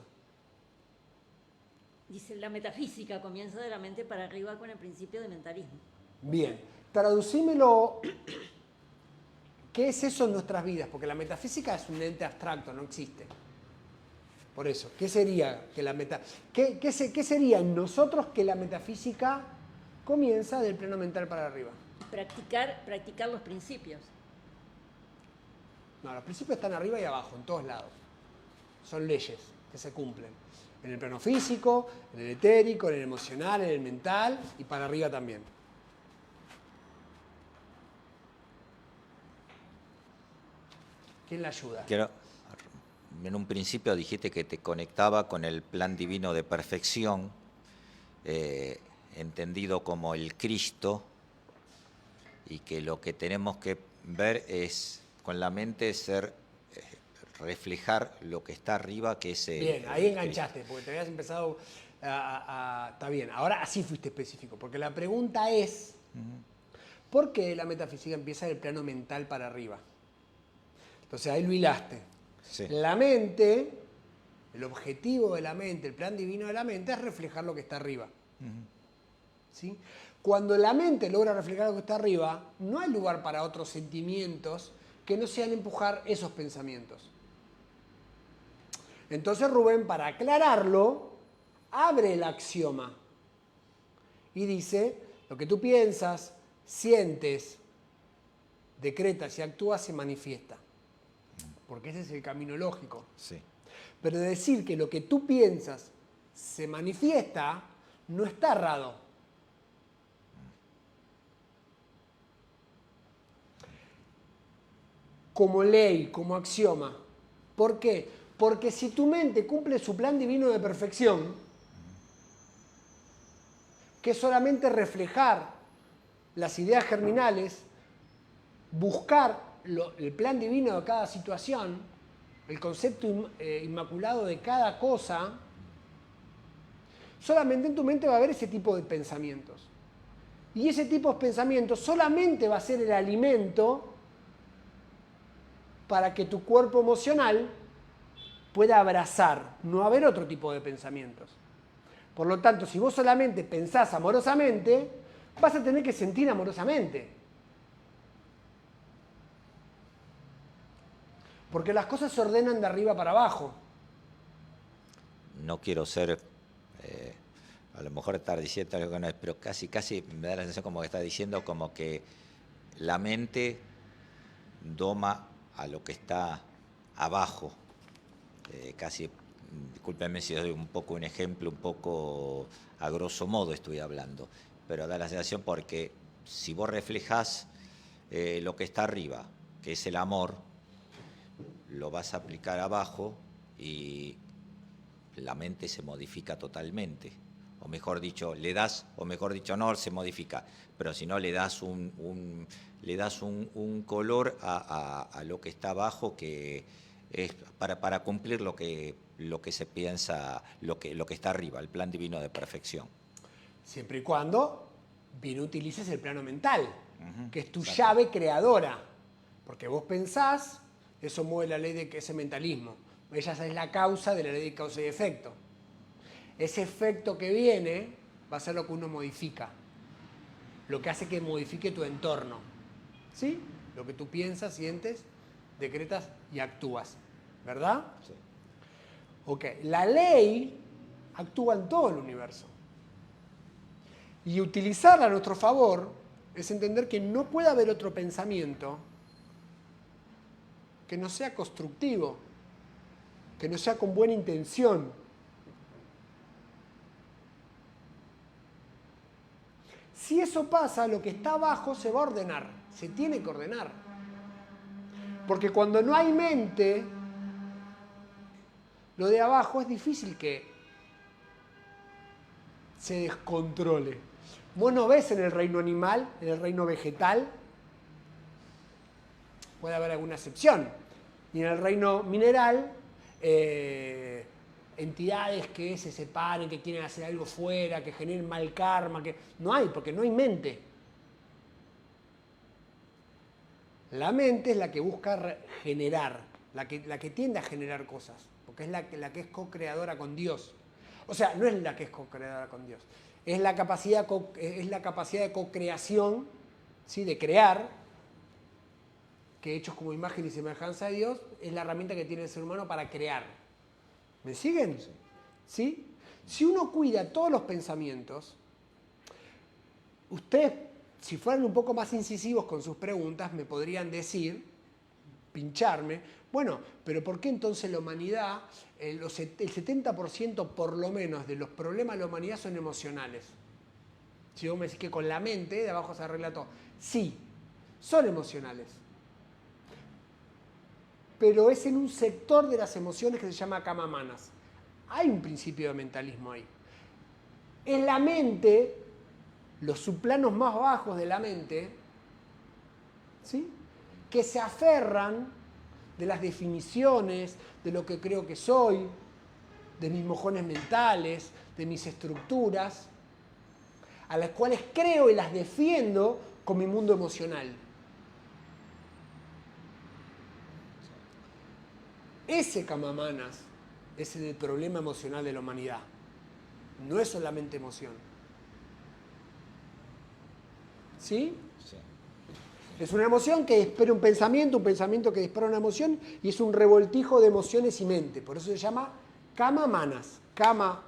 Dice, la metafísica comienza de la mente para arriba con el principio de mentalismo. Bien, traducímelo. ¿Qué es eso en nuestras vidas? Porque la metafísica es un ente abstracto, no existe. Por eso, ¿qué sería que la ¿Qué sería en nosotros que la metafísica comienza del plano mental para arriba? Practicar los principios. No, los principios están arriba y abajo, en todos lados. Son leyes que se cumplen. En el plano físico, en el etérico, en el emocional, en el mental y para arriba también. ¿Quién la ayuda? En un principio dijiste que te conectaba con el plan divino de perfección, entendido como el Cristo, y que lo que tenemos que ver es, con la mente, reflejar lo que está arriba, que es bien, ahí enganchaste, porque te habías empezado está bien, ahora así fuiste específico, porque la pregunta es, ¿por qué la metafísica empieza del plano mental para arriba? Entonces ahí lo hilaste. Sí. La mente, el objetivo de la mente, el plan divino de la mente es reflejar lo que está arriba. ¿Sí? Cuando la mente logra reflejar lo que está arriba, no hay lugar para otros sentimientos que no sean empujar esos pensamientos. Entonces Rubén, para aclararlo, abre el axioma y dice, lo que tú piensas, sientes, decretas y actúas se manifiesta. Porque ese es el camino lógico. Sí. Pero decir que lo que tú piensas se manifiesta no está errado. Como ley, como axioma. ¿Por qué? Porque si tu mente cumple su plan divino de perfección, que es solamente reflejar las ideas germinales, buscar el plan divino de cada situación, el concepto inmaculado de cada cosa, solamente en tu mente va a haber ese tipo de pensamientos. Y ese tipo de pensamientos solamente va a ser el alimento para que tu cuerpo emocional pueda abrazar, no haber otro tipo de pensamientos. Por lo tanto, si vos solamente pensás amorosamente, vas a tener que sentir amorosamente. Porque las cosas se ordenan de arriba para abajo. No quiero ser, a lo mejor estar diciendo algo que no es, pero casi me da la sensación como que está diciendo como que la mente doma a lo que está abajo. Casi, discúlpenme si doy un poco un ejemplo, un poco a grosso modo estoy hablando, pero da la sensación porque si vos reflejás lo que está arriba, que es el amor, lo vas a aplicar abajo y la mente se modifica totalmente. O mejor dicho, no se modifica, pero si no le das un color a lo que está abajo que es para cumplir lo que se piensa, lo que está arriba, el plan divino de perfección. Siempre y cuando bien utilices el plano mental, que es tu llave creadora. Porque vos pensás, eso mueve la ley de ese mentalismo. Ella es la causa de la ley de causa y efecto. Ese efecto que viene va a ser lo que uno modifica. Lo que hace que modifique tu entorno. ¿Sí? Lo que tú piensas, sientes, decretas y actúas. ¿Verdad? Sí. Ok. La ley actúa en todo el universo. Y utilizarla a nuestro favor es entender que no puede haber otro pensamiento que no sea constructivo, que no sea con buena intención. Si eso pasa, lo que está abajo se va a ordenar, se tiene que ordenar. Porque cuando no hay mente, lo de abajo es difícil que se descontrole. Vos no ves en el reino animal, en el reino vegetal, puede haber alguna excepción. Y en el reino mineral, entidades que se separen, que quieren hacer algo fuera, que generen mal karma, que no hay, porque no hay mente. La mente es la que busca generar, la que tiende a generar cosas, porque es la que es co-creadora con Dios. O sea, no es la que es co-creadora con Dios, es la capacidad de co-creación, ¿sí? De crear, que hechos como imagen y semejanza de Dios, es la herramienta que tiene el ser humano para crear. ¿Me siguen? ¿Sí? Si uno cuida todos los pensamientos, ustedes, si fueran un poco más incisivos con sus preguntas, me podrían decir, pincharme, bueno, pero ¿por qué entonces la humanidad, el 70% por lo menos de los problemas de la humanidad son emocionales? Si vos me decís que con la mente de abajo se arregla todo. Sí, son emocionales. Pero es en un sector de las emociones que se llama kama manas. Hay un principio de mentalismo ahí. En la mente, los subplanos más bajos de la mente, ¿sí? Que se aferran de las definiciones, de lo que creo que soy, de mis mojones mentales, de mis estructuras, a las cuales creo y las defiendo con mi mundo emocional. Ese kamamanas es el problema emocional de la humanidad. No es solamente emoción. ¿Sí? Sí. Es una emoción que dispara un pensamiento que dispara una emoción, y es un revoltijo de emociones y mente. Por eso se llama kama manas. Kama,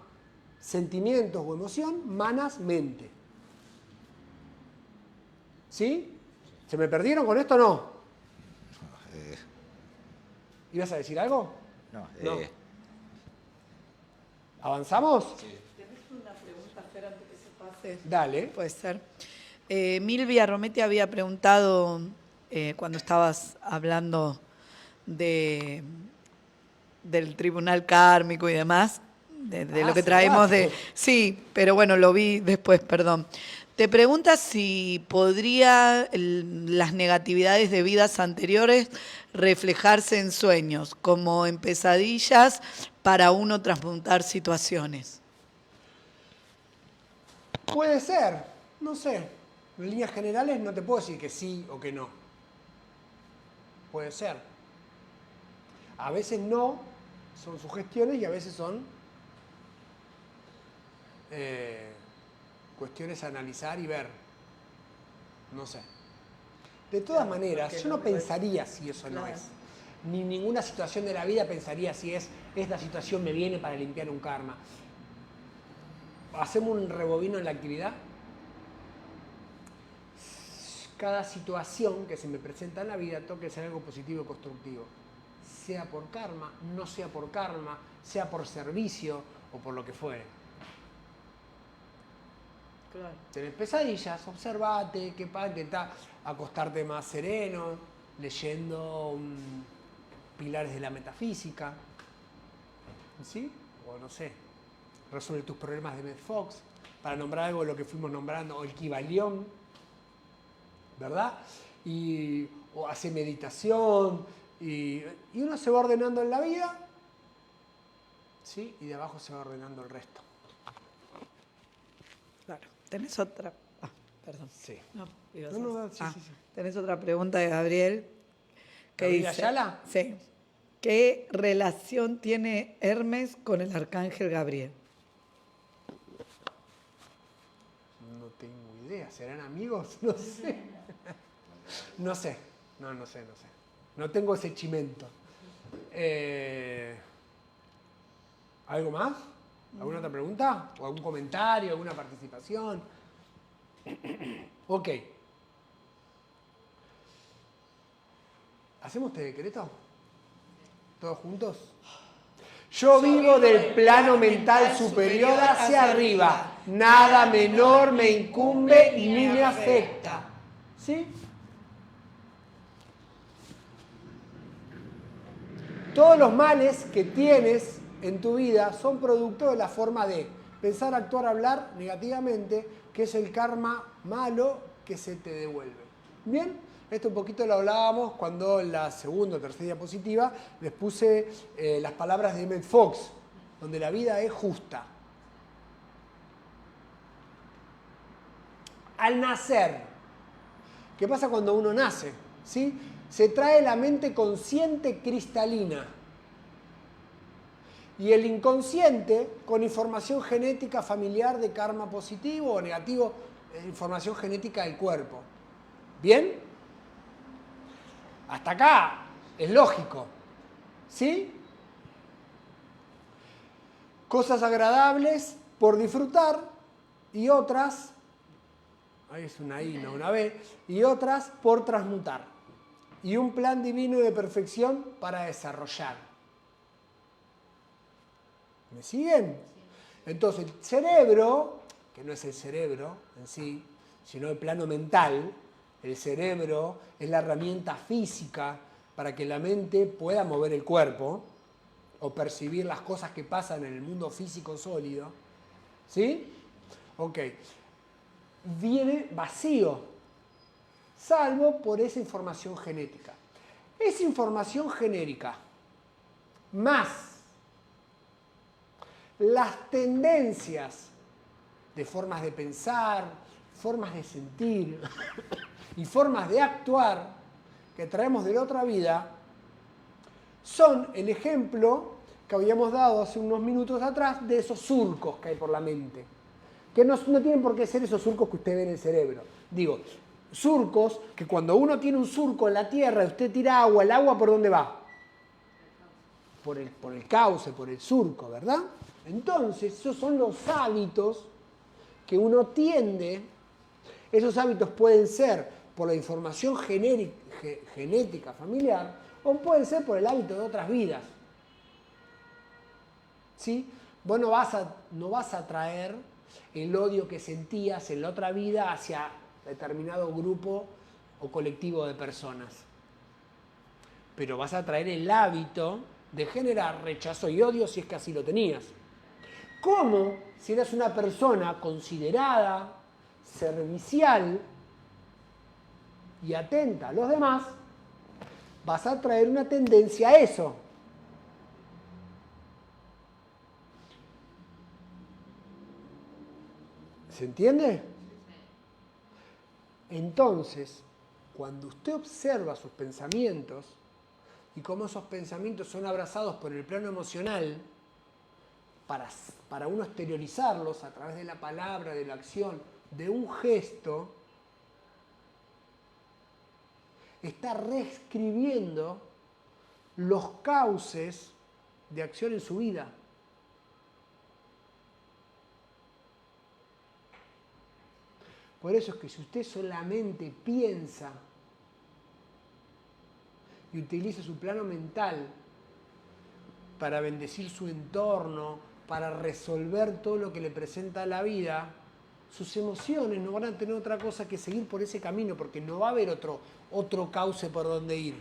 sentimientos o emoción, manas, mente. ¿Sí? ¿Se me perdieron con esto o no? ¿Ibas a decir algo? No. ¿Avanzamos? ¿Tenés una pregunta, Fer, antes que se pase? Dale. Puede ser. Milvia Rometti había preguntado, cuando estabas hablando del tribunal kármico y demás, de lo que traemos de... Sí, pero bueno, lo vi después, perdón. Te pregunta si podría las negatividades de vidas anteriores reflejarse en sueños, como en pesadillas, para uno transmutar situaciones. Puede ser, no sé. En líneas generales no te puedo decir que sí o que no. Puede ser. A veces no, son sugestiones y a veces son cuestiones a analizar y ver. No sé. De todas maneras, yo no pensaría si eso no es. Ni ninguna situación de la vida pensaría si esta situación me viene para limpiar un karma. Hacemos un rebobino en la actividad. Cada situación que se me presenta en la vida tengo que ser algo positivo y constructivo. Sea por karma, no sea por karma, sea por servicio o por lo que fuere. Claro. Tenés pesadillas, observate, qué pasa, intentá acostarte más sereno, leyendo pilares de la metafísica, ¿sí? O no sé, resuelve tus problemas de Emmett Fox, para nombrar algo de lo que fuimos nombrando, o el Kybalión, ¿verdad? O hace meditación, y uno se va ordenando en la vida, ¿sí? Y de abajo se va ordenando el resto. Claro. ¿Tenés otra? Ah, perdón. Sí. No, ibas No, a- sí. Tenés otra pregunta de Gabriel. Que ¿Gabriel dice, Ayala? Sí. ¿Qué relación tiene Hermes con el arcángel Gabriel? No tengo idea. ¿Serán amigos? No sé. No sé. No sé. No tengo ese chimento. ¿Algo más? ¿Alguna otra pregunta? ¿O algún comentario? ¿Alguna participación? Ok. ¿Hacemos este decreto? ¿Todos juntos? Yo vivo del plano mental superior hacia arriba. Nada menor me incumbe ni me afecta. ¿Sí? Todos los males que tienes en tu vida son producto de la forma de pensar, actuar, hablar negativamente, que es el karma malo que se te devuelve. ¿Bien? Esto un poquito lo hablábamos cuando en la segunda o tercera diapositiva les puse las palabras de Emmett Fox, donde la vida es justa. Al nacer, ¿qué pasa cuando uno nace? ¿Sí? Se trae la mente consciente cristalina y el inconsciente con información genética familiar de karma positivo o negativo, información genética del cuerpo. ¿Bien? Hasta acá es lógico. ¿Sí? Cosas agradables por disfrutar y otras, ahí es una I, no una B, y otras por transmutar. Y un plan divino de perfección para desarrollar. ¿Me siguen? Entonces, el cerebro, que no es el cerebro en sí, sino el plano mental, el cerebro es la herramienta física para que la mente pueda mover el cuerpo o percibir las cosas que pasan en el mundo físico sólido. ¿Sí? Ok. Viene vacío, salvo por esa información genética. Esa información genérica, más las tendencias de formas de pensar, formas de sentir y formas de actuar que traemos de la otra vida, son el ejemplo que habíamos dado hace unos minutos atrás de esos surcos que hay por la mente. Que no tienen por qué ser esos surcos que usted ve en el cerebro. Digo, surcos que cuando uno tiene un surco en la tierra y usted tira agua, ¿el agua por dónde va? Por el cauce, por el surco, ¿verdad? Entonces, esos son los hábitos que uno tiende. Esos hábitos pueden ser por la información genética familiar o pueden ser por el hábito de otras vidas. ¿Sí? Vos no vas a traer el odio que sentías en la otra vida hacia determinado grupo o colectivo de personas. Pero vas a traer el hábito de generar rechazo y odio si es que así lo tenías. ¿Cómo? Si eres una persona considerada, servicial y atenta a los demás, vas a traer una tendencia a eso. ¿Se entiende? Entonces, cuando usted observa sus pensamientos y cómo esos pensamientos son abrazados por el plano emocional, para uno exteriorizarlos a través de la palabra, de la acción, de un gesto, está reescribiendo los cauces de acción en su vida. Por eso es que si usted solamente piensa y utiliza su plano mental para bendecir su entorno, para resolver todo lo que le presenta la vida, sus emociones no van a tener otra cosa que seguir por ese camino, porque no va a haber otro cauce por donde ir.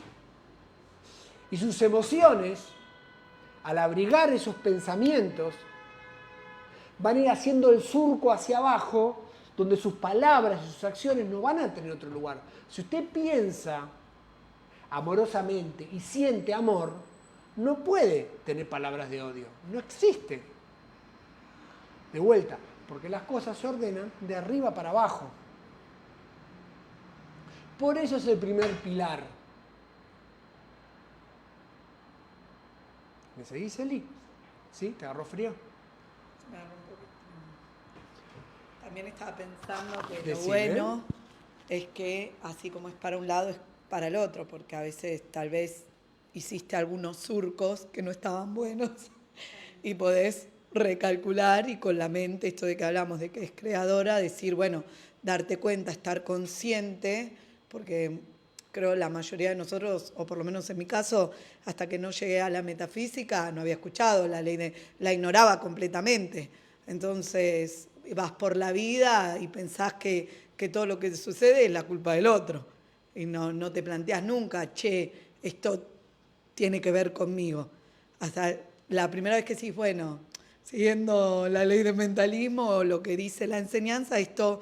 Y sus emociones, al abrigar esos pensamientos, van a ir haciendo el surco hacia abajo, donde sus palabras y sus acciones no van a tener otro lugar. Si usted piensa amorosamente y siente amor, no puede tener palabras de odio. No existe. De vuelta, porque las cosas se ordenan de arriba para abajo. Por eso es el primer pilar. ¿Me seguís, Eli? ¿Sí? ¿Te agarró frío? Me agarró un poquito. También estaba pensando que lo Decime. bueno es que así como es para un lado, es para el otro, porque a veces tal vez hiciste algunos surcos que no estaban buenos y podés recalcular y con la mente, esto de que hablamos de que es creadora, decir, bueno, darte cuenta, estar consciente, porque creo la mayoría de nosotros, o por lo menos en mi caso, hasta que no llegué a la metafísica, no había escuchado la ley, la ignoraba completamente. Entonces vas por la vida y pensás que todo lo que te sucede es la culpa del otro. Y no te planteas nunca, che, esto tiene que ver conmigo. Hasta la primera vez que sí, bueno, siguiendo la ley de mentalismo o lo que dice la enseñanza, esto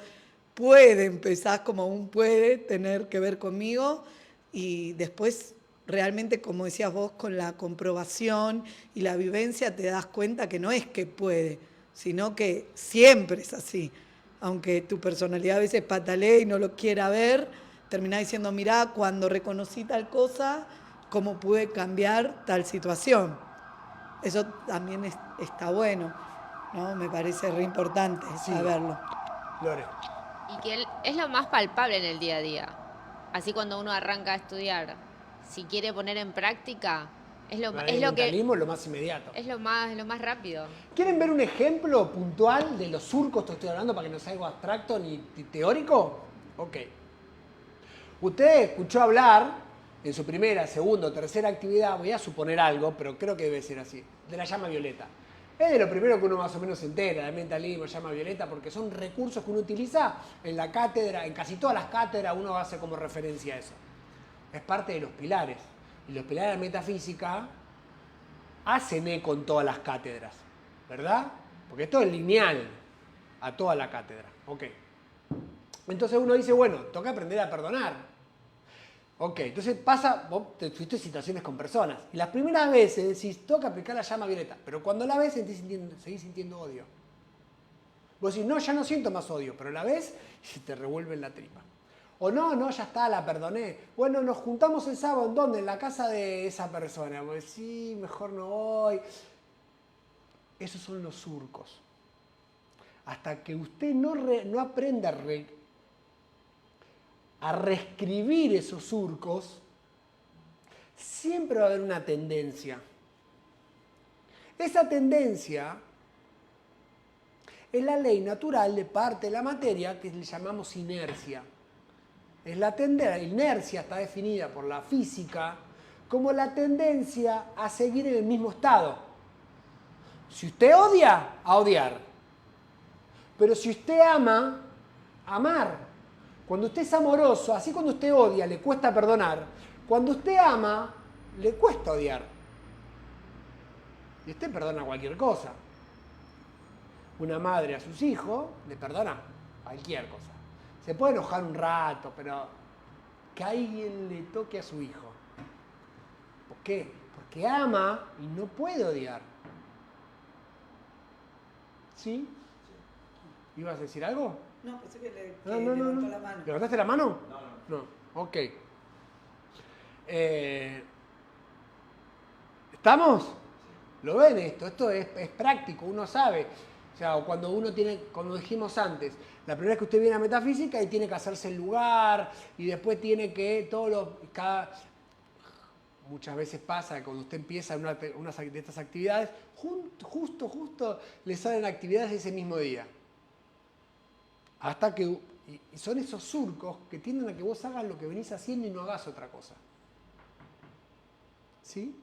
puede empezar como un puede tener que ver conmigo y después realmente, como decías vos, con la comprobación y la vivencia te das cuenta que no es que puede, sino que siempre es así. Aunque tu personalidad a veces patalee y no lo quiera ver, terminás diciendo, mirá, cuando reconocí tal cosa, cómo pude cambiar tal situación. Eso también está bueno, ¿no? Me parece re importante Sí. saberlo. Lore. Y que es lo más palpable en el día a día. Así cuando uno arranca a estudiar, si quiere poner en práctica, es lo que mentalismo es lo más inmediato. es lo más rápido. ¿Quieren ver un ejemplo puntual de los surcos que estoy hablando para que no sea algo abstracto ni teórico? Ok. Usted escuchó hablar en su primera, segunda o tercera actividad, voy a suponer algo, pero creo que debe ser así, de la llama violeta. Es de lo primero que uno más o menos se entera, del mentalismo, llama violeta, porque son recursos que uno utiliza en la cátedra, en casi todas las cátedras uno hace como referencia a eso. Es parte de los pilares. Y los pilares de la metafísica hacen eco en todas las cátedras, ¿verdad? Porque esto es lineal a toda la cátedra. Ok. Entonces uno dice, bueno, toca aprender a perdonar. Ok, entonces pasa, vos te tuviste situaciones con personas. Y las primeras veces decís, toca aplicar la llama violeta. Pero cuando la ves, seguís sintiendo odio. Vos decís, no, ya no siento más odio. Pero la ves y se te revuelve en la tripa. O no, ya está, la perdoné. Bueno, nos juntamos el sábado, ¿en dónde? En la casa de esa persona. Vos decís, sí, mejor no voy. Esos son los surcos. Hasta que usted no aprenda a reescribir esos surcos, siempre va a haber una tendencia. Esa tendencia es la ley natural de parte de la materia que le llamamos inercia. Es la inercia está definida por la física como la tendencia a seguir en el mismo estado. Si usted odia, a odiar. Pero si usted ama, a amar. Cuando usted es amoroso, así cuando usted odia, le cuesta perdonar. Cuando usted ama, le cuesta odiar. Y usted perdona cualquier cosa. Una madre a sus hijos le perdona cualquier cosa. Se puede enojar un rato, pero que alguien le toque a su hijo. ¿Por qué? Porque ama y no puede odiar. ¿Sí? ¿Ibas a decir algo? No, pensé que No. levantó la mano. ¿Levantaste la mano? No. Ok. ¿Estamos? ¿Lo ven esto? Esto es práctico, uno sabe. O sea, cuando uno tiene, como dijimos antes, la primera vez que usted viene a metafísica y tiene que hacerse el lugar y después tiene que muchas veces pasa que cuando usted empieza una de estas actividades, justo le salen actividades ese mismo día. Hasta que, y son esos surcos que tienden a que vos hagas lo que venís haciendo y no hagas otra cosa. ¿Sí?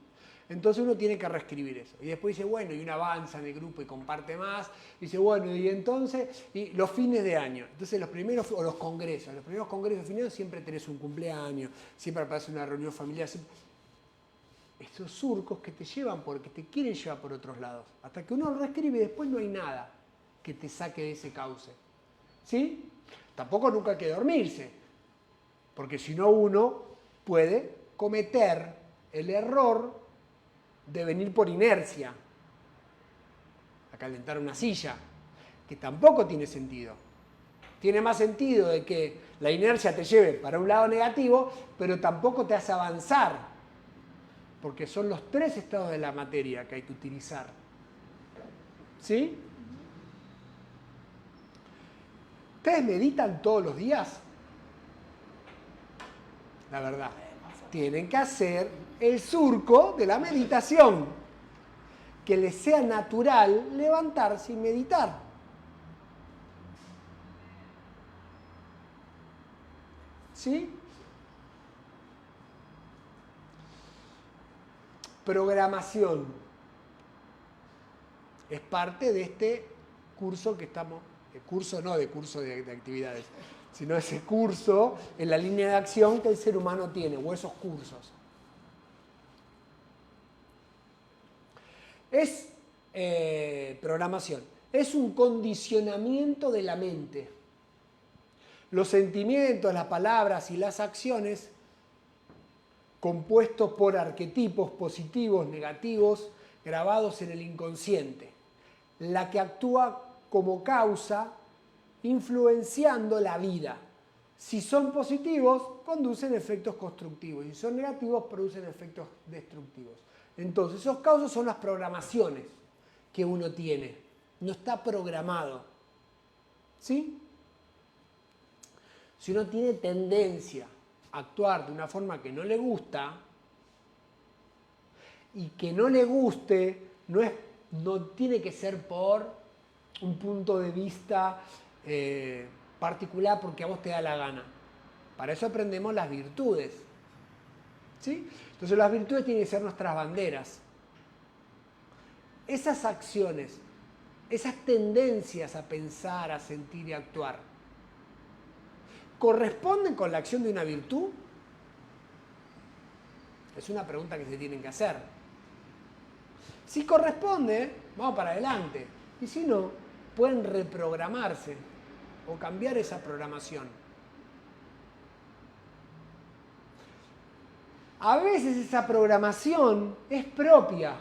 Entonces uno tiene que reescribir eso. Y después dice, bueno, y uno avanza en el grupo y comparte más. Dice, bueno, y entonces, y los fines de año. Entonces los primeros primeros congresos de fin de año siempre tenés un cumpleaños, siempre aparece una reunión familiar. Esos surcos que te llevan porque te quieren llevar por otros lados. Hasta que uno lo reescribe y después no hay nada que te saque de ese cauce. ¿Sí? Tampoco nunca hay que dormirse. Porque si no uno puede cometer el error de venir por inercia a calentar una silla, que tampoco tiene sentido. Tiene más sentido de que la inercia te lleve para un lado negativo, pero tampoco te hace avanzar, porque son los 3 estados de la materia que hay que utilizar. ¿Sí? ¿Ustedes meditan todos los días? La verdad. Tienen que hacer el surco de la meditación. Que les sea natural levantarse y meditar. ¿Sí? Programación. Es parte de este curso que estamos... curso de actividades, sino ese curso en la línea de acción que el ser humano tiene, o esos cursos. Es programación, es un condicionamiento de la mente. Los sentimientos, las palabras y las acciones, compuestos por arquetipos positivos, negativos, grabados en el inconsciente, la que actúa como causa, influenciando la vida. Si son positivos, conducen efectos constructivos. Si son negativos, producen efectos destructivos. Entonces, esos causas son las programaciones que uno tiene. No está programado. ¿Sí? Si uno tiene tendencia a actuar de una forma que no le gusta, y que no le guste, no tiene que ser por un punto de vista particular porque a vos te da la gana. Para eso aprendemos las virtudes. ¿Sí? Entonces las virtudes tienen que ser nuestras banderas. Esas acciones, esas tendencias a pensar, a sentir y a actuar, ¿corresponden con la acción de una virtud? Es una pregunta que se tienen que hacer. Si corresponde, vamos para adelante. Y si no, pueden reprogramarse o cambiar esa programación. A veces esa programación es propia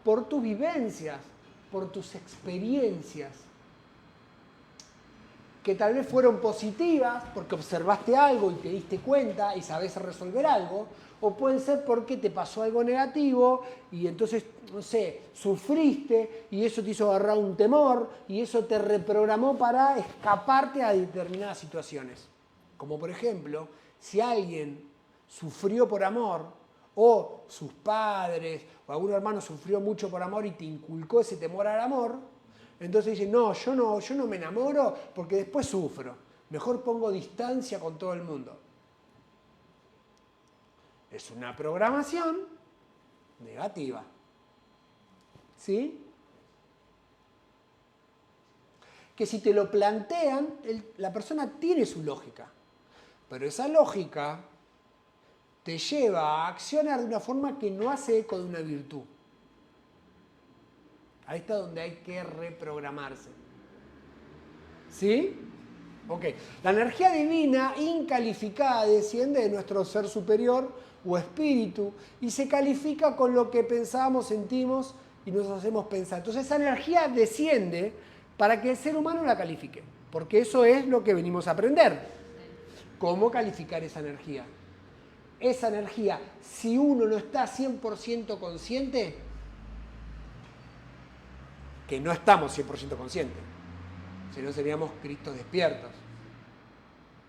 por tus vivencias, por tus experiencias, que tal vez fueron positivas porque observaste algo y te diste cuenta y sabes resolver algo, o pueden ser porque te pasó algo negativo y entonces, no sé, sufriste y eso te hizo agarrar un temor y eso te reprogramó para escaparte a determinadas situaciones. Como por ejemplo, si alguien sufrió por amor o sus padres o algún hermano sufrió mucho por amor y te inculcó ese temor al amor, entonces dicen, no, yo no me enamoro porque después sufro. Mejor pongo distancia con todo el mundo. Es una programación negativa. ¿Sí? Que si te lo plantean, la persona tiene su lógica. Pero esa lógica te lleva a accionar de una forma que no hace eco de una virtud. Ahí está donde hay que reprogramarse. ¿Sí? Ok. La energía divina incalificada desciende de nuestro ser superior o espíritu y se califica con lo que pensamos, sentimos y nos hacemos pensar. Entonces esa energía desciende para que el ser humano la califique, porque eso es lo que venimos a aprender. ¿Cómo calificar esa energía? Esa energía, si uno no está 100% consciente, que no estamos 100% conscientes, si no seríamos Cristos despiertos.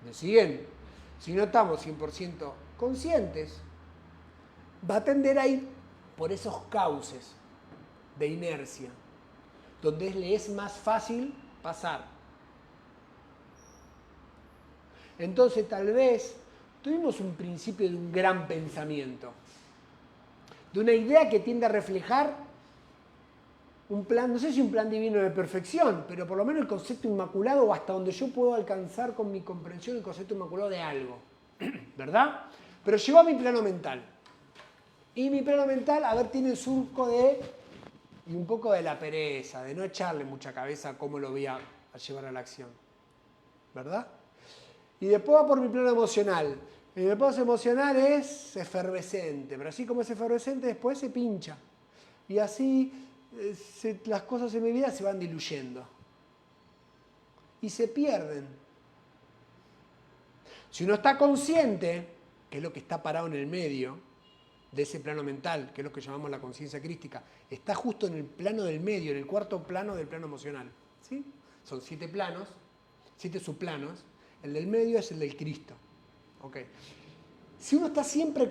¿Me siguen? Si no estamos 100% conscientes, va a tender a ir por esos cauces de inercia, donde le es más fácil pasar. Entonces tal vez tuvimos un principio de un gran pensamiento, de una idea que tiende a reflejar un plan, no sé si un plan divino de perfección, pero por lo menos el concepto inmaculado o hasta donde yo puedo alcanzar con mi comprensión el concepto inmaculado de algo, ¿verdad? Pero llegó a mi plano mental. Y mi plano mental, a ver, tiene el surco y un poco de la pereza, de no echarle mucha cabeza a cómo lo voy a llevar a la acción, ¿verdad? Y después va por mi plano emocional. Y mi plano emocional es efervescente, pero así como es efervescente, después se pincha. Y así las cosas en mi vida se van diluyendo. Y se pierden. Si uno está consciente, que es lo que está parado en el medio de ese plano mental, que es lo que llamamos la conciencia crística, está justo en el plano del medio, en el cuarto plano del plano emocional. ¿Sí? Son 7 planos, 7 subplanos. El del medio es el del Cristo. ¿Okay? Si uno está siempre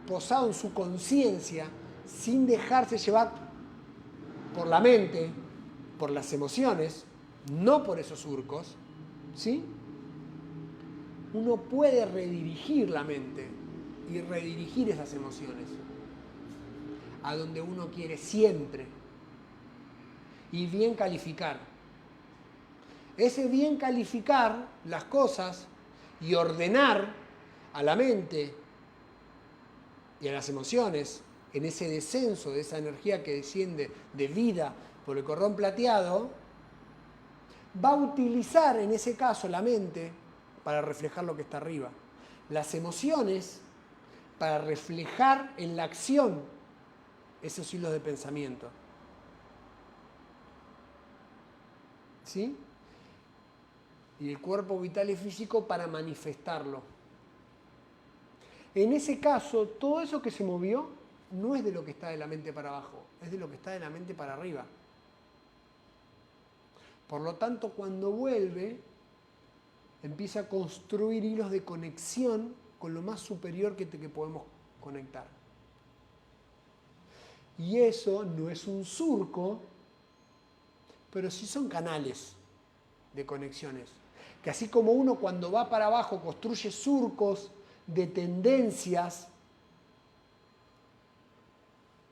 posado en su conciencia, sin dejarse llevar por la mente, por las emociones, no por esos surcos, ¿sí? Uno puede redirigir la mente y redirigir esas emociones a donde uno quiere siempre y bien calificar. Ese bien calificar las cosas y ordenar a la mente y a las emociones en ese descenso de esa energía que desciende de vida por el cordón plateado, va a utilizar en ese caso la mente para reflejar lo que está arriba. Las emociones para reflejar en la acción esos hilos de pensamiento. ¿Sí? Y el cuerpo vital y físico para manifestarlo. En ese caso, todo eso que se movió no es de lo que está de la mente para abajo, es de lo que está de la mente para arriba. Por lo tanto, cuando vuelve, empieza a construir hilos de conexión con lo más superior que podemos conectar. Y eso no es un surco, pero sí son canales de conexiones. Que así como uno cuando va para abajo construye surcos de tendencias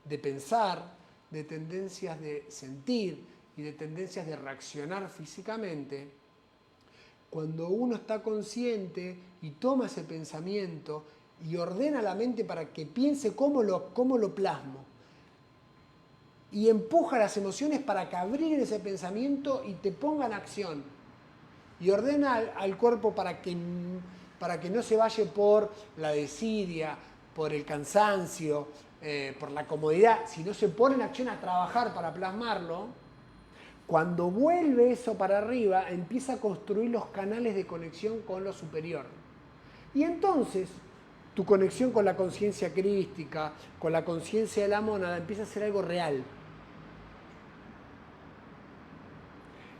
de pensar, de tendencias de sentir y de tendencias de reaccionar físicamente, cuando uno está consciente y toma ese pensamiento y ordena la mente para que piense cómo lo plasmo y empuja las emociones para que abriguen ese pensamiento y te pongan acción y ordena al cuerpo para que no se vaya por la desidia, por el cansancio, por la comodidad, sino se pone en acción a trabajar para plasmarlo. Cuando vuelve eso para arriba, empieza a construir los canales de conexión con lo superior. Y entonces, tu conexión con la conciencia crística, con la conciencia de la mónada, empieza a ser algo real.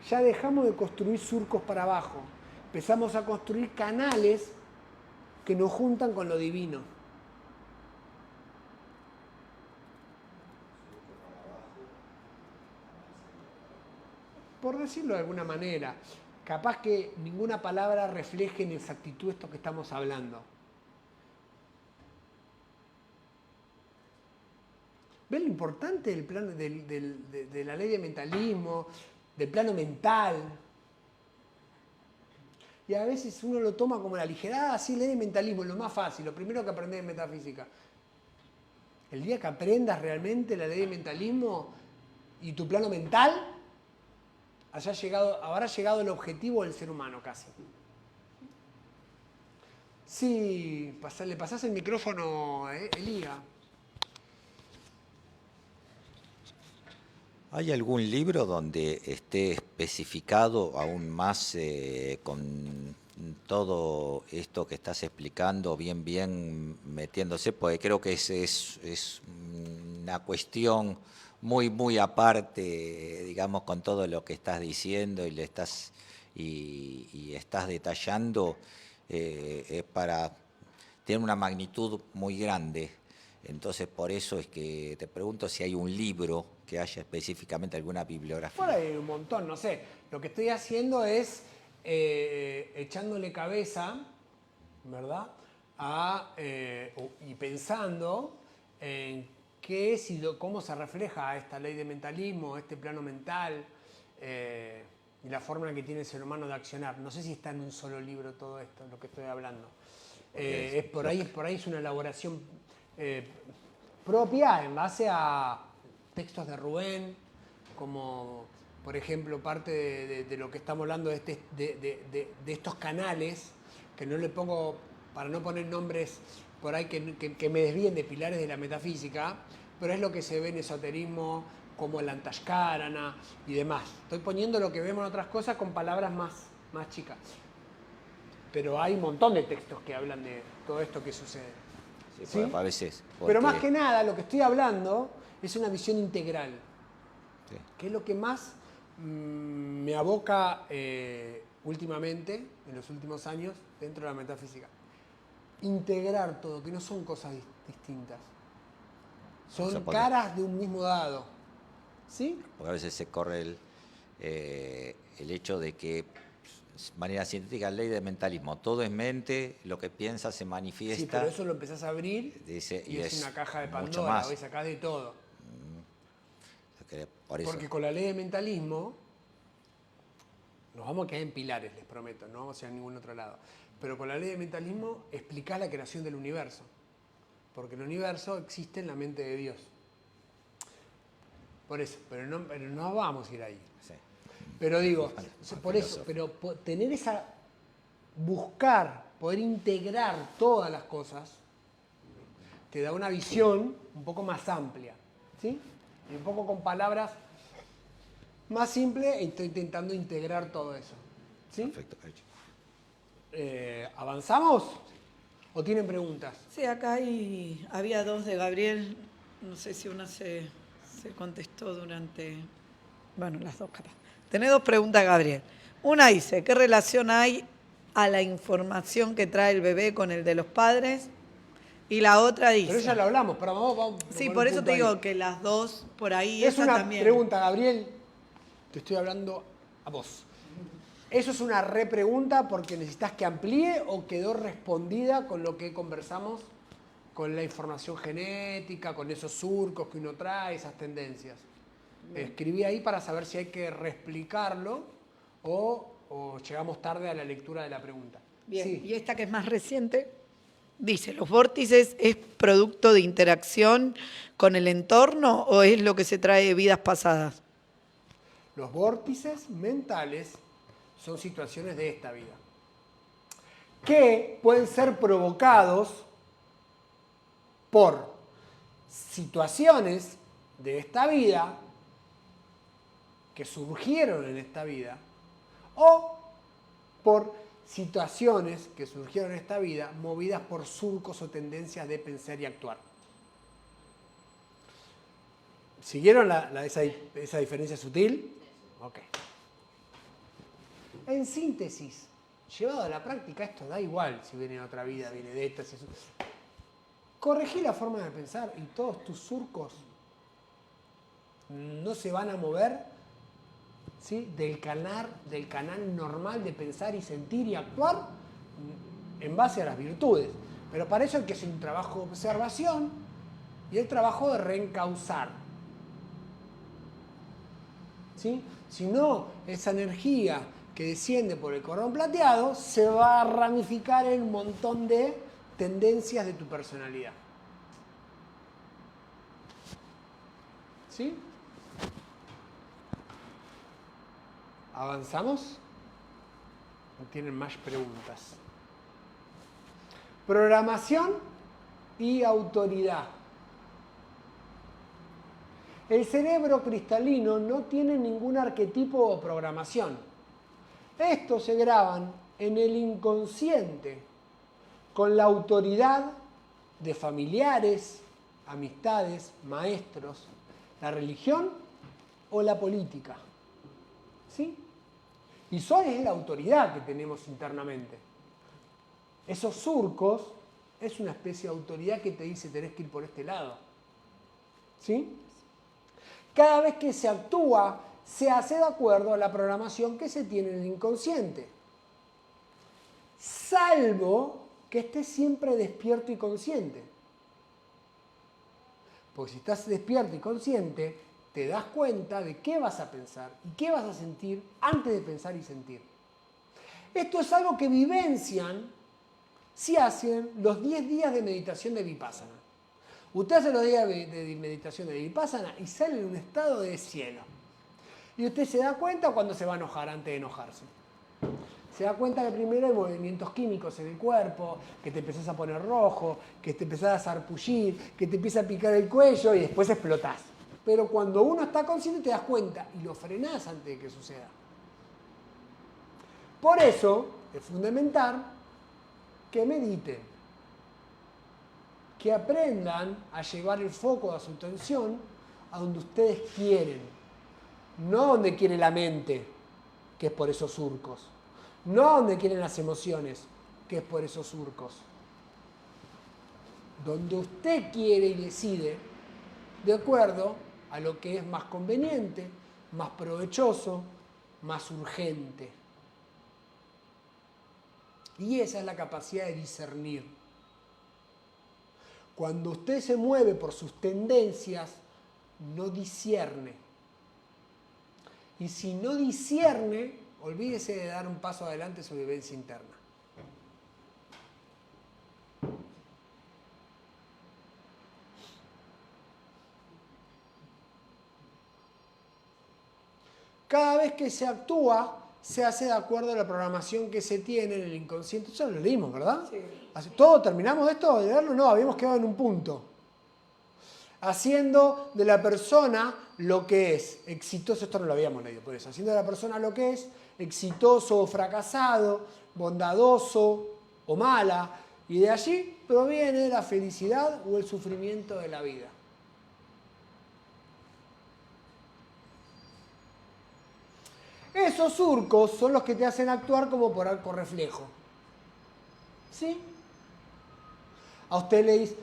Ya dejamos de construir surcos para abajo. Empezamos a construir canales que nos juntan con lo divino. Por decirlo de alguna manera, capaz que ninguna palabra refleje en exactitud esto que estamos hablando. ¿Ven lo importante del plano, de la ley de mentalismo, del plano mental? Y a veces uno lo toma como la ligerada, sí, ley de mentalismo, es lo más fácil, lo primero que aprendes en metafísica. El día que aprendas realmente la ley de mentalismo y tu plano mental, habrá llegado el objetivo del ser humano casi. Sí, le pasás el micrófono, Elía. ¿Hay algún libro donde esté especificado aún más con todo esto que estás explicando, bien metiéndose? Porque creo que es una cuestión muy aparte, digamos, con todo lo que estás diciendo y estás detallando, tiene una magnitud muy grande. Entonces, por eso es que te pregunto si hay un libro que haya específicamente alguna bibliografía. Por ahí hay un montón, no sé. Lo que estoy haciendo es echándole cabeza, ¿verdad? Y pensando en qué es y cómo se refleja a esta ley de mentalismo, este plano mental y la forma que tiene el ser humano de accionar. No sé si está en un solo libro todo esto, lo que estoy hablando. Por ahí es una elaboración propia en base a textos de Rubén, como por ejemplo parte de lo que estamos hablando de estos canales, que no le pongo, para no poner nombres por ahí que me desvíen de pilares de la metafísica, pero es lo que se ve en esoterismo, como el Antashkarana y demás. Estoy poniendo lo que vemos en otras cosas con palabras más chicas. Pero hay un montón de textos que hablan de todo esto que sucede. Sí, a veces. Pero más que nada, lo que estoy hablando es una visión integral, Sí. que es lo que más me aboca últimamente, en los últimos años, dentro de la metafísica. Integrar todo, que no son cosas distintas. Son caras de un mismo dado. ¿Sí? Porque a veces se corre el hecho de que, de manera científica, ley de mentalismo, todo es mente, lo que piensas se manifiesta. Sí, pero eso lo empezás a abrir y es una caja de mucho Pandora, más. hoy sacás de todo. Por eso. Porque con la ley de mentalismo nos vamos a quedar en pilares, les prometo, no vamos a ir a ningún otro lado. Pero con la ley de mentalismo explicás la creación del universo. Porque el universo existe en la mente de Dios. Por eso, pero no vamos a ir ahí. Sí. Pero digo, por eso, pero tener buscar, poder integrar todas las cosas, te da una visión un poco más amplia, ¿sí? Y un poco con palabras más simples, estoy intentando integrar todo eso, ¿sí? Perfecto. ¿Avanzamos? ¿O tienen preguntas? Sí, acá había dos de Gabriel, no sé si una se contestó durante, bueno, las dos capaz. Tenés dos preguntas, Gabriel. Una dice, ¿qué relación hay a la información que trae el bebé con el de los padres? Y la otra dice... Pero ya lo hablamos, pero vamos Sí, poner por un eso punto te digo ahí. que las dos por ahí... Es esa una también. pregunta, Gabriel, te estoy hablando a vos. ¿Eso es una repregunta porque necesitas que amplíe o quedó respondida con lo que conversamos, con la información genética, con esos surcos que uno trae, esas tendencias? Escribí ahí para saber si hay que reexplicarlo o llegamos tarde a la lectura de la pregunta. Bien, Sí. y esta que es más reciente, dice, ¿los vórtices es producto de interacción con el entorno o es lo que se trae de vidas pasadas? Los vórtices mentales son situaciones de esta vida que pueden ser provocados por situaciones de esta vida que surgieron en esta vida o por situaciones que surgieron en esta vida movidas por surcos o tendencias de pensar y actuar. ¿Siguieron esa diferencia sutil? Ok. En síntesis, llevado a la práctica, esto da igual si viene de otra vida, viene de esta, si corregí la forma de pensar y todos tus surcos no se van a mover, ¿sí? del canal normal de pensar y sentir y actuar en base a las virtudes. Pero para eso hay que hacer un trabajo de observación y el trabajo de reencauzar. ¿Sí? Si no, esa energía que desciende por el cordón plateado se va a ramificar en un montón de tendencias de tu personalidad. ¿Sí? ¿Avanzamos? ¿No tienen más preguntas? Programación y autoridad. El cerebro cristalino no tiene ningún arquetipo o programación. Estos se graban en el inconsciente con la autoridad de familiares, amistades, maestros, la religión o la política. ¿Sí? Y eso es la autoridad que tenemos internamente. Esos surcos es una especie de autoridad que te dice tenés que ir por este lado. ¿Sí? Cada vez que se actúa, se hace de acuerdo a la programación que se tiene en el inconsciente. Salvo que estés siempre despierto y consciente. Porque si estás despierto y consciente, te das cuenta de qué vas a pensar y qué vas a sentir antes de pensar y sentir. Esto es algo que vivencian si hacen los 10 días de meditación de Vipassana. Usted hace los días de meditación de Vipassana y sale en un estado de cielo. Y usted se da cuenta cuando se va a enojar antes de enojarse. Se da cuenta que primero hay movimientos químicos en el cuerpo, que te empezás a poner rojo, que te empezás a sarpullir, que te empieza a picar el cuello y después explotás. Pero cuando uno está consciente te das cuenta y lo frenás antes de que suceda. Por eso es fundamental que mediten, que aprendan a llevar el foco de su atención a donde ustedes quieren, no donde quiere la mente, que es por esos surcos, no donde quieren las emociones, que es por esos surcos. Donde usted quiere y decide, de acuerdo a lo que es más conveniente, más provechoso, más urgente. Y esa es la capacidad de discernir. Cuando usted se mueve por sus tendencias, no discierne. Y si no discierne, olvídese de dar un paso adelante en su vivencia interna. Cada vez que se actúa, se hace de acuerdo a la programación que se tiene en el inconsciente. Ya lo leímos, ¿verdad? Sí. ¿Todo terminamos de esto? ¿De leerlo? No, habíamos quedado en un punto. Haciendo de la persona lo que es exitoso, esto no lo habíamos leído por eso, haciendo de la persona lo que es exitoso o fracasado, bondadoso o mala, y de allí proviene la felicidad o el sufrimiento de la vida. Esos surcos son los que te hacen actuar como por arco reflejo. ¿Sí? A usted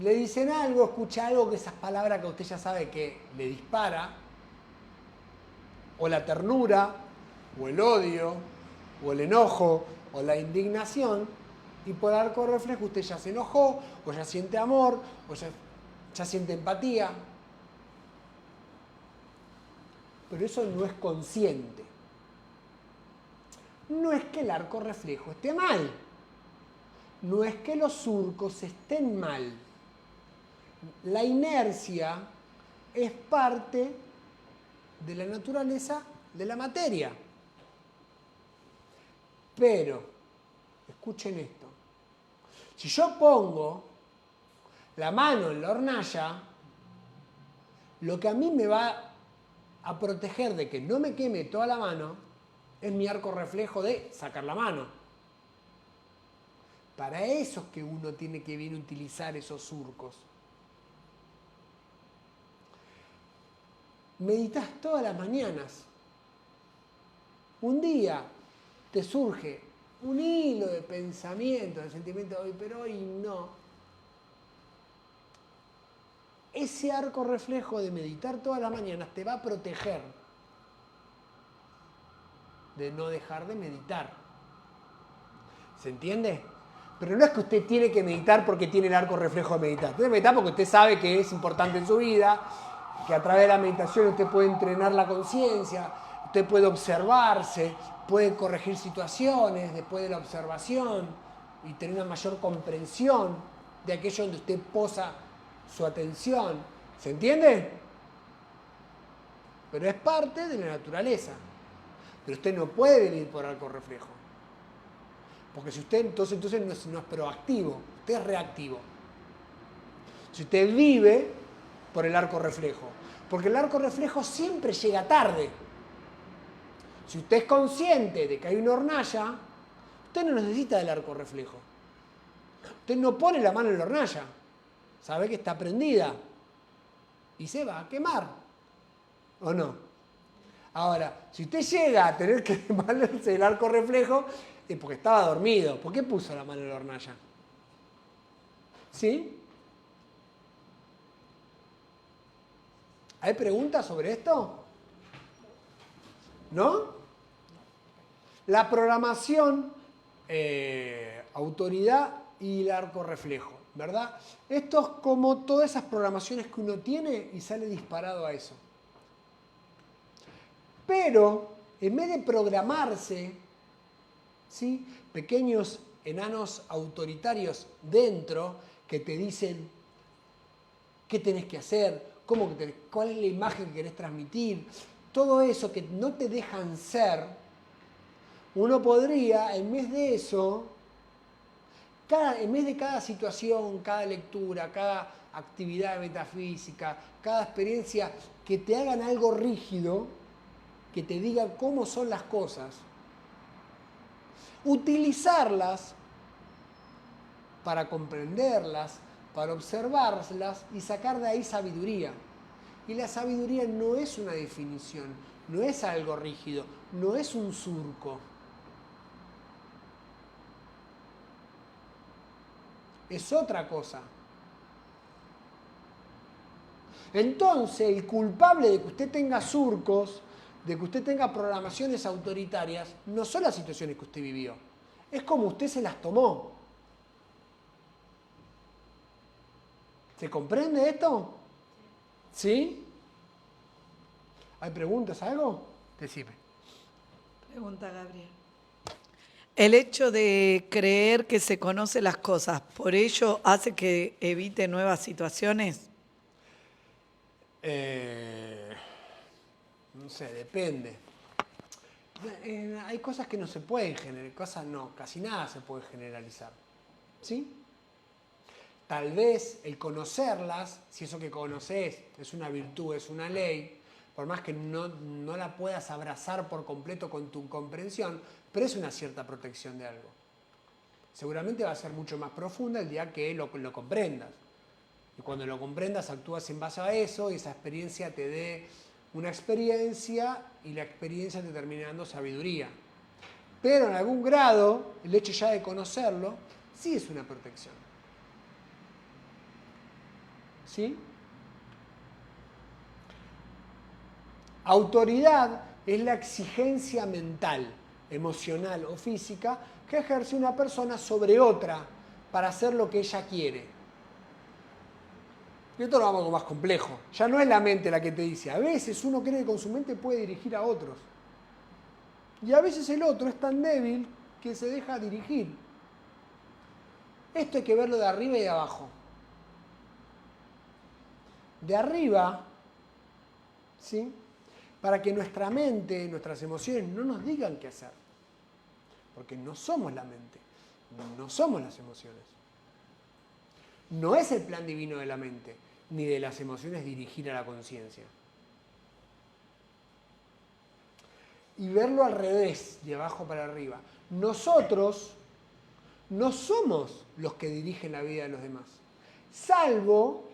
le dicen algo, escucha algo, que esas palabras que usted ya sabe que le dispara, o la ternura, o el odio, o el enojo, o la indignación, y por arco reflejo usted ya se enojó, o ya siente amor, o ya siente empatía. Pero eso no es consciente. No es que el arco reflejo esté mal. No es que los surcos estén mal. La inercia es parte de la naturaleza de la materia. Pero, escuchen esto. Si yo pongo la mano en la hornalla, lo que a mí me va a proteger de que no me queme toda la mano es mi arco reflejo de sacar la mano. Para eso es que uno tiene que bien utilizar esos surcos. Meditas todas las mañanas. Un día te surge un hilo de pensamiento, de sentimiento, pero hoy no. Ese arco reflejo de meditar todas las mañanas te va a proteger de no dejar de meditar. ¿Se entiende? Pero no es que usted tiene que meditar porque tiene el arco reflejo de meditar. Usted debe meditar porque usted sabe que es importante en su vida, que a través de la meditación usted puede entrenar la conciencia, usted puede observarse, puede corregir situaciones después de la observación y tener una mayor comprensión de aquello donde usted posa su atención. ¿Se entiende? Pero es parte de la naturaleza. Pero usted no puede vivir por arco reflejo. Porque si usted entonces no es proactivo, usted es reactivo. Si usted vive por el arco reflejo, Porque el arco reflejo siempre llega tarde. Si usted es consciente de que hay una hornalla, usted no necesita del arco reflejo. Usted no pone la mano en la hornalla. Sabe que está prendida. Y se va a quemar. ¿O no? Ahora, si usted llega a tener que valerse el arco reflejo, es porque estaba dormido. ¿Por qué puso la mano en la hornalla? ¿Sí? ¿Hay preguntas sobre esto? ¿No? La programación, autoridad y el arco reflejo, ¿verdad? Esto es como todas esas programaciones que uno tiene y sale disparado a eso. Pero, en vez de programarse, ¿sí?, pequeños enanos autoritarios dentro que te dicen qué tenés que hacer, cuál es la imagen que querés transmitir, todo eso que no te dejan ser, uno podría, en vez de eso, en vez de cada situación, cada lectura, cada actividad metafísica, cada experiencia, que te hagan algo rígido, que te digan cómo son las cosas, utilizarlas para comprenderlas, para observarlas y sacar de ahí sabiduría. Y la sabiduría no es una definición, no es algo rígido, no es un surco. Es otra cosa. Entonces, el culpable de que usted tenga surcos, de que usted tenga programaciones autoritarias, no son las situaciones que usted vivió. Es como usted se las tomó. ¿Se comprende esto? ¿Sí? ¿Hay preguntas, algo? Decime. Pregunta Gabriel. El hecho de creer que se conoce las cosas, ¿por ello hace que evite nuevas situaciones? No sé, depende. Hay cosas que no se pueden generalizar, casi nada se puede generalizar. ¿Sí? Tal vez el conocerlas, si eso que conoces es una virtud, es una ley, por más que no la puedas abrazar por completo con tu comprensión, pero es una cierta protección de algo. Seguramente va a ser mucho más profunda el día que lo comprendas. Y cuando lo comprendas, actúas en base a eso y esa experiencia te dé una experiencia y la experiencia te termina dando sabiduría. Pero en algún grado, el hecho ya de conocerlo, sí es una protección. ¿Sí? Autoridad es la exigencia mental, emocional o física que ejerce una persona sobre otra para hacer lo que ella quiere. Y esto lo vamos a algo más complejo. Ya no es la mente la que te dice. A veces uno cree que con su mente puede dirigir a otros. Y a veces el otro es tan débil que se deja dirigir. Esto hay que verlo de arriba y de abajo. De arriba, ¿sí?, para que nuestra mente, nuestras emociones no nos digan qué hacer. Porque no somos la mente, no somos las emociones. No es el plan divino de la mente, ni de las emociones dirigir a la conciencia. Y verlo al revés, de abajo para arriba. Nosotros no somos los que dirigen la vida de los demás. Salvo,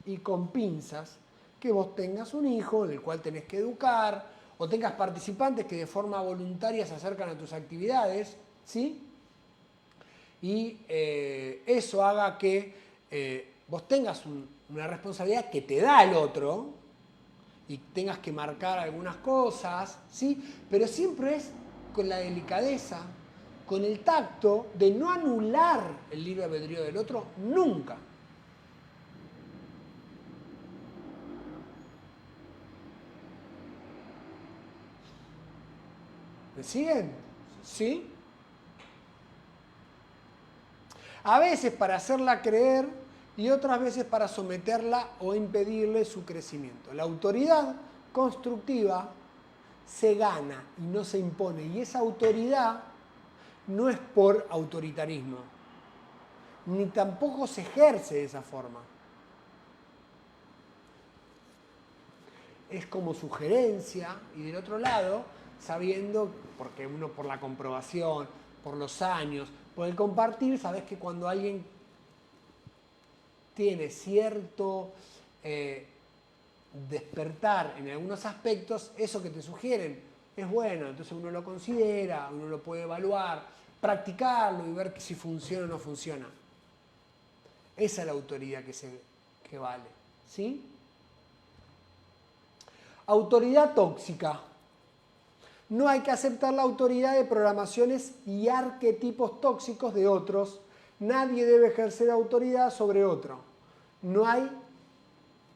y con pinzas, que vos tengas un hijo en el cual tenés que educar, o tengas participantes que de forma voluntaria se acercan a tus actividades, ¿sí? Y eso haga que vos tengas una responsabilidad que te da el otro y tengas que marcar algunas cosas, ¿sí? Pero siempre es con la delicadeza, con el tacto de no anular el libre albedrío del otro nunca. ¿Me siguen? ¿Sí? A veces para hacerla creer y otras veces para someterla o impedirle su crecimiento. La autoridad constructiva se gana y no se impone. Y esa autoridad no es por autoritarismo, ni tampoco se ejerce de esa forma. es como sugerencia, y del otro lado, sabiendo, porque uno por la comprobación, por los años, por el compartir, sabes que cuando alguien tiene cierto despertar en algunos aspectos, eso que te sugieren es bueno, entonces uno lo considera, uno lo puede evaluar, practicarlo y ver si funciona o no funciona. Esa es la autoridad que vale, ¿sí? Autoridad tóxica. No hay que aceptar la autoridad de programaciones y arquetipos tóxicos de otros. Nadie debe ejercer autoridad sobre otro. No hay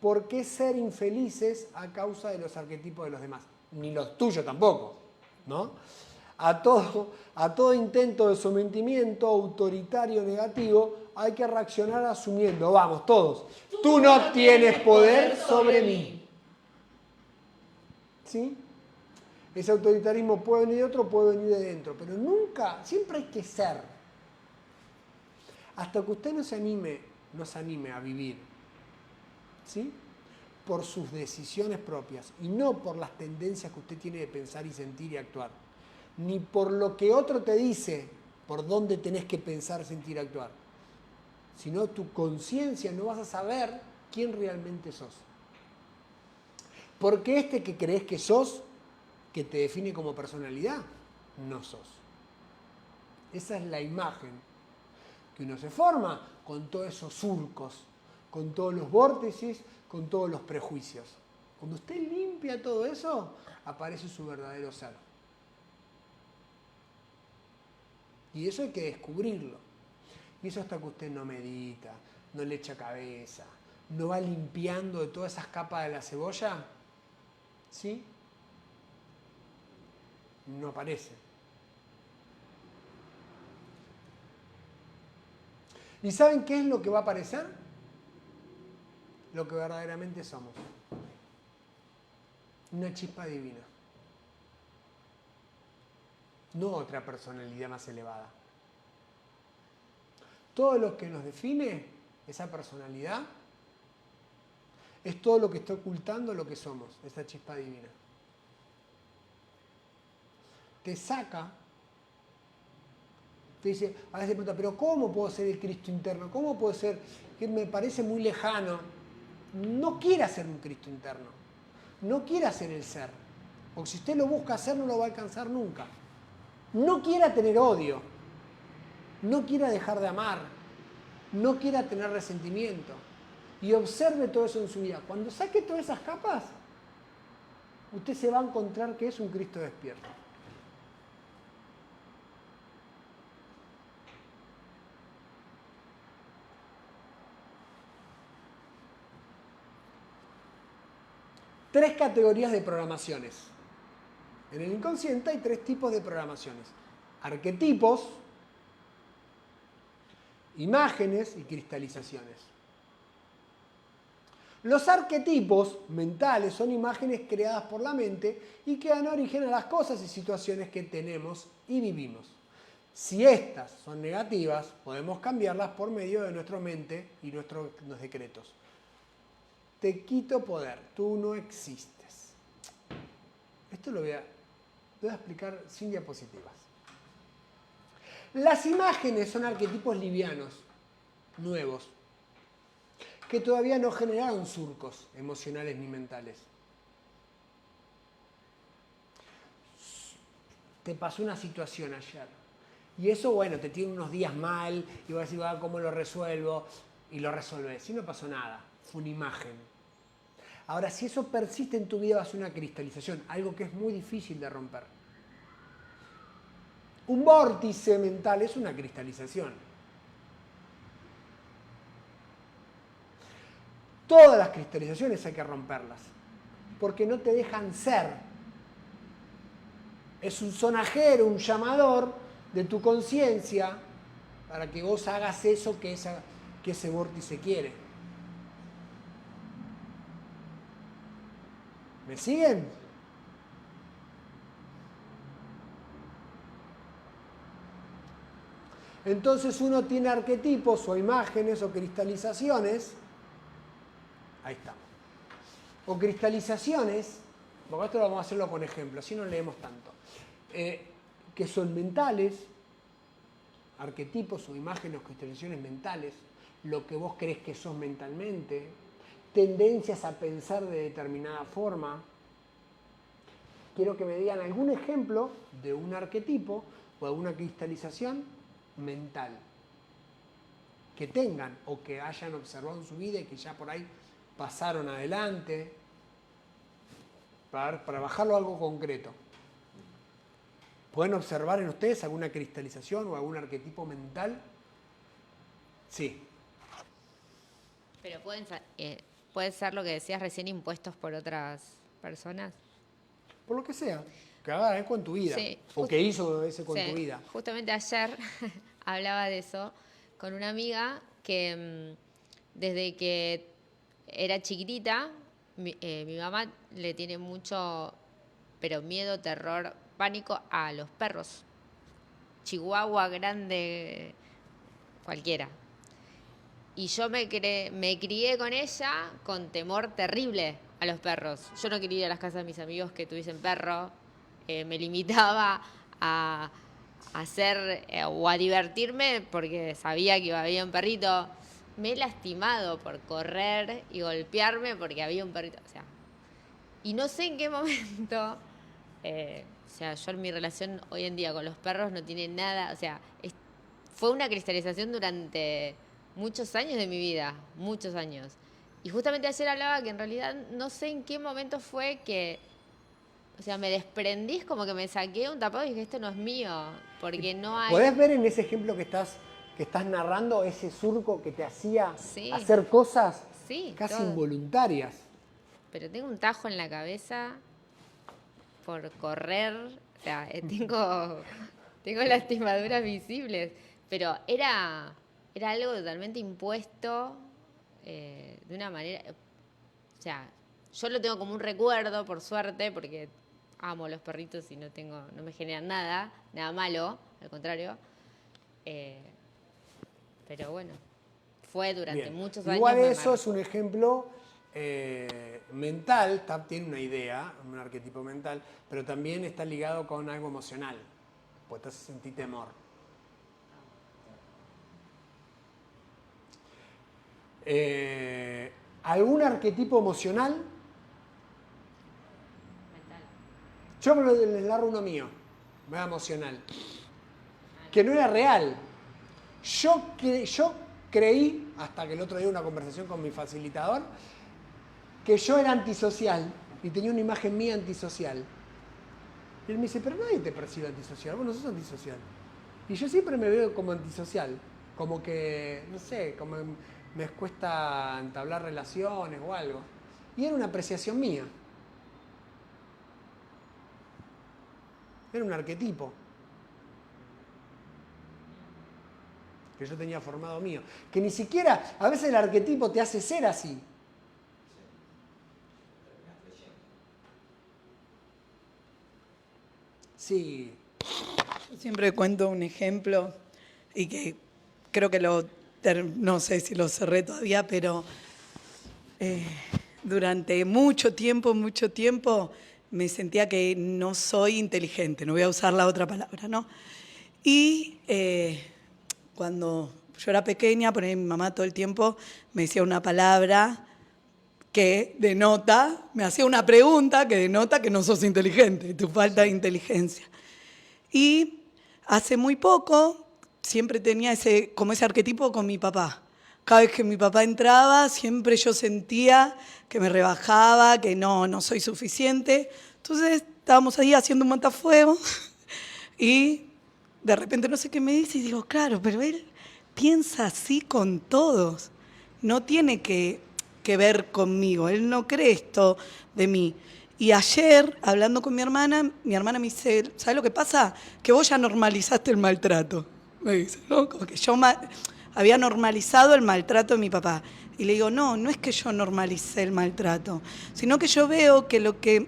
por qué ser infelices a causa de los arquetipos de los demás. Ni los tuyos tampoco, ¿no? A todo intento de sometimiento autoritario negativo hay que reaccionar asumiendo, vamos todos, tú no tienes poder sobre mí. ¿Sí? Ese autoritarismo puede venir de otro, puede venir de dentro, pero nunca, siempre hay que ser. Hasta que usted no se anime a vivir, ¿sí? Por sus decisiones propias y no por las tendencias que usted tiene de pensar y sentir y actuar, ni por lo que otro te dice por dónde tenés que pensar, sentir y actuar, sino tu conciencia, no vas a saber quién realmente sos. Porque este que crees que sos, que te define como personalidad, no sos. Esa es la imagen que uno se forma con todos esos surcos, con todos los vórtices, con todos los prejuicios. Cuando usted limpia todo eso, aparece su verdadero ser. Y eso hay que descubrirlo. Y eso hasta que usted no medita, no le echa cabeza, no va limpiando de todas esas capas de la cebolla, ¿sí? No aparece. ¿Y saben qué es lo que va a aparecer? Lo que verdaderamente somos. Una chispa divina. No otra personalidad más elevada. Todo lo que nos define, esa personalidad, es todo lo que está ocultando lo que somos, esa chispa divina. Te saca, te dice, a veces pregunta, pero ¿cómo puedo ser el Cristo interno? ¿Cómo puedo ser? Que me parece muy lejano. No quiera ser un Cristo interno. No quiera ser el ser. Porque si usted lo busca hacer, no lo va a alcanzar nunca. No quiera tener odio. No quiera dejar de amar. No quiera tener resentimiento. Y observe todo eso en su vida. Cuando saque todas esas capas, usted se va a encontrar que es un Cristo despierto. Tres categorías de programaciones. En el inconsciente hay tres tipos de programaciones. Arquetipos, imágenes y cristalizaciones. Los arquetipos mentales son imágenes creadas por la mente y que dan origen a las cosas y situaciones que tenemos y vivimos. Si estas son negativas, podemos cambiarlas por medio de nuestra mente y nuestros decretos. Te quito poder, tú no existes. Esto lo voy a explicar sin diapositivas. Las imágenes son arquetipos livianos, nuevos, que todavía no generaron surcos emocionales ni mentales. Te pasó una situación ayer y eso, bueno, te tiene unos días mal y vas a decir, ¿cómo lo resuelvo? Y lo resolves. Si no pasó nada, fue una imagen. Ahora, si eso persiste en tu vida, va a ser una cristalización, algo que es muy difícil de romper. Un vórtice mental es una cristalización. Todas las cristalizaciones hay que romperlas, porque no te dejan ser. Es un sonajero, un llamador de tu conciencia para que vos hagas eso que ese vórtice quiere. ¿Me siguen? Entonces uno tiene arquetipos o imágenes o cristalizaciones. Ahí está. o cristalizaciones, porque esto vamos a hacerlo con ejemplos, así no leemos tanto, que son mentales, arquetipos o imágenes o cristalizaciones mentales, lo que vos crees que sos mentalmente, tendencias a pensar de determinada forma. Quiero que me digan algún ejemplo de un arquetipo o de una cristalización mental que tengan o que hayan observado en su vida y que ya por ahí pasaron adelante, para bajarlo a algo concreto. ¿Pueden observar en ustedes alguna cristalización o algún arquetipo mental? Sí. Pero puede ser lo que decías recién, impuestos por otras personas. Por lo que sea, que haga eco en tu vida, Sí, o que hizo ese con Sí, tu vida. justamente ayer hablaba de eso con una amiga que desde que era chiquitita, mi mamá le tiene mucho, pero miedo, terror, pánico a los perros. Chihuahua, grande, cualquiera. Y yo me crié con ella con temor terrible a los perros. Yo no quería ir a las casas de mis amigos que tuviesen perro. Me limitaba a hacer o a divertirme porque sabía que había un perrito. Me he lastimado por correr y golpearme porque había un perrito. O sea, y no sé en qué momento, o sea, yo en mi relación hoy en día con los perros no tiene nada, o sea, fue una cristalización durante muchos años de mi vida, muchos años. Y justamente ayer hablaba que en realidad no sé en qué momento fue que, o sea, me desprendí, como que me saqué un tapado y dije, esto no es mío, porque no hay... ¿Podés ver en ese ejemplo que estás narrando ese surco que te hacía Sí. hacer cosas Sí, casi todo. involuntarias? Pero tengo un tajo en la cabeza por correr, o sea, tengo lastimaduras visibles, pero era algo totalmente impuesto de una manera, o sea, yo lo tengo como un recuerdo, por suerte, porque amo los perritos y no me generan nada malo, al contrario, pero bueno, fue durante Bien. muchos años. Igual me eso marcó. es un ejemplo mental, tiene una idea, un arquetipo mental, pero también está ligado con algo emocional, pues te hace sentir temor. ¿Algún arquetipo emocional? Yo les narro uno mío, más emocional, que no era real. Yo creí, hasta que el otro día una conversación con mi facilitador, que yo era antisocial y tenía una imagen mía antisocial. Y él me dice, pero nadie te percibe antisocial, vos no sos antisocial. Y yo siempre me veo como antisocial, como que, no sé, como me cuesta entablar relaciones o algo. Y era una apreciación mía. Era un arquetipo que yo tenía formado mío. Que ni siquiera, a veces el arquetipo te hace ser así. Sí. Yo siempre cuento un ejemplo y que creo que no sé si lo cerré todavía, pero durante mucho tiempo me sentía que no soy inteligente, no voy a usar la otra palabra, ¿no? Y cuando yo era pequeña, por ahí mi mamá todo el tiempo me decía una palabra que denota, me hacía una pregunta que denota que no sos inteligente, tu falta de inteligencia. Y hace muy poco siempre tenía como ese arquetipo con mi papá. Cada vez que mi papá entraba, siempre yo sentía que me rebajaba, que no soy suficiente. Entonces estábamos ahí haciendo un matafuego y de repente no sé qué me dice y digo, claro, pero él piensa así con todos. No tiene que ver conmigo, él no cree esto de mí. Y ayer, hablando con mi hermana me dice, ¿sabes lo que pasa? Que vos ya normalizaste el maltrato, me dice, ¿no? Como que yo había normalizado el maltrato de mi papá. Y le digo, no es que yo normalicé el maltrato, sino que yo veo que lo que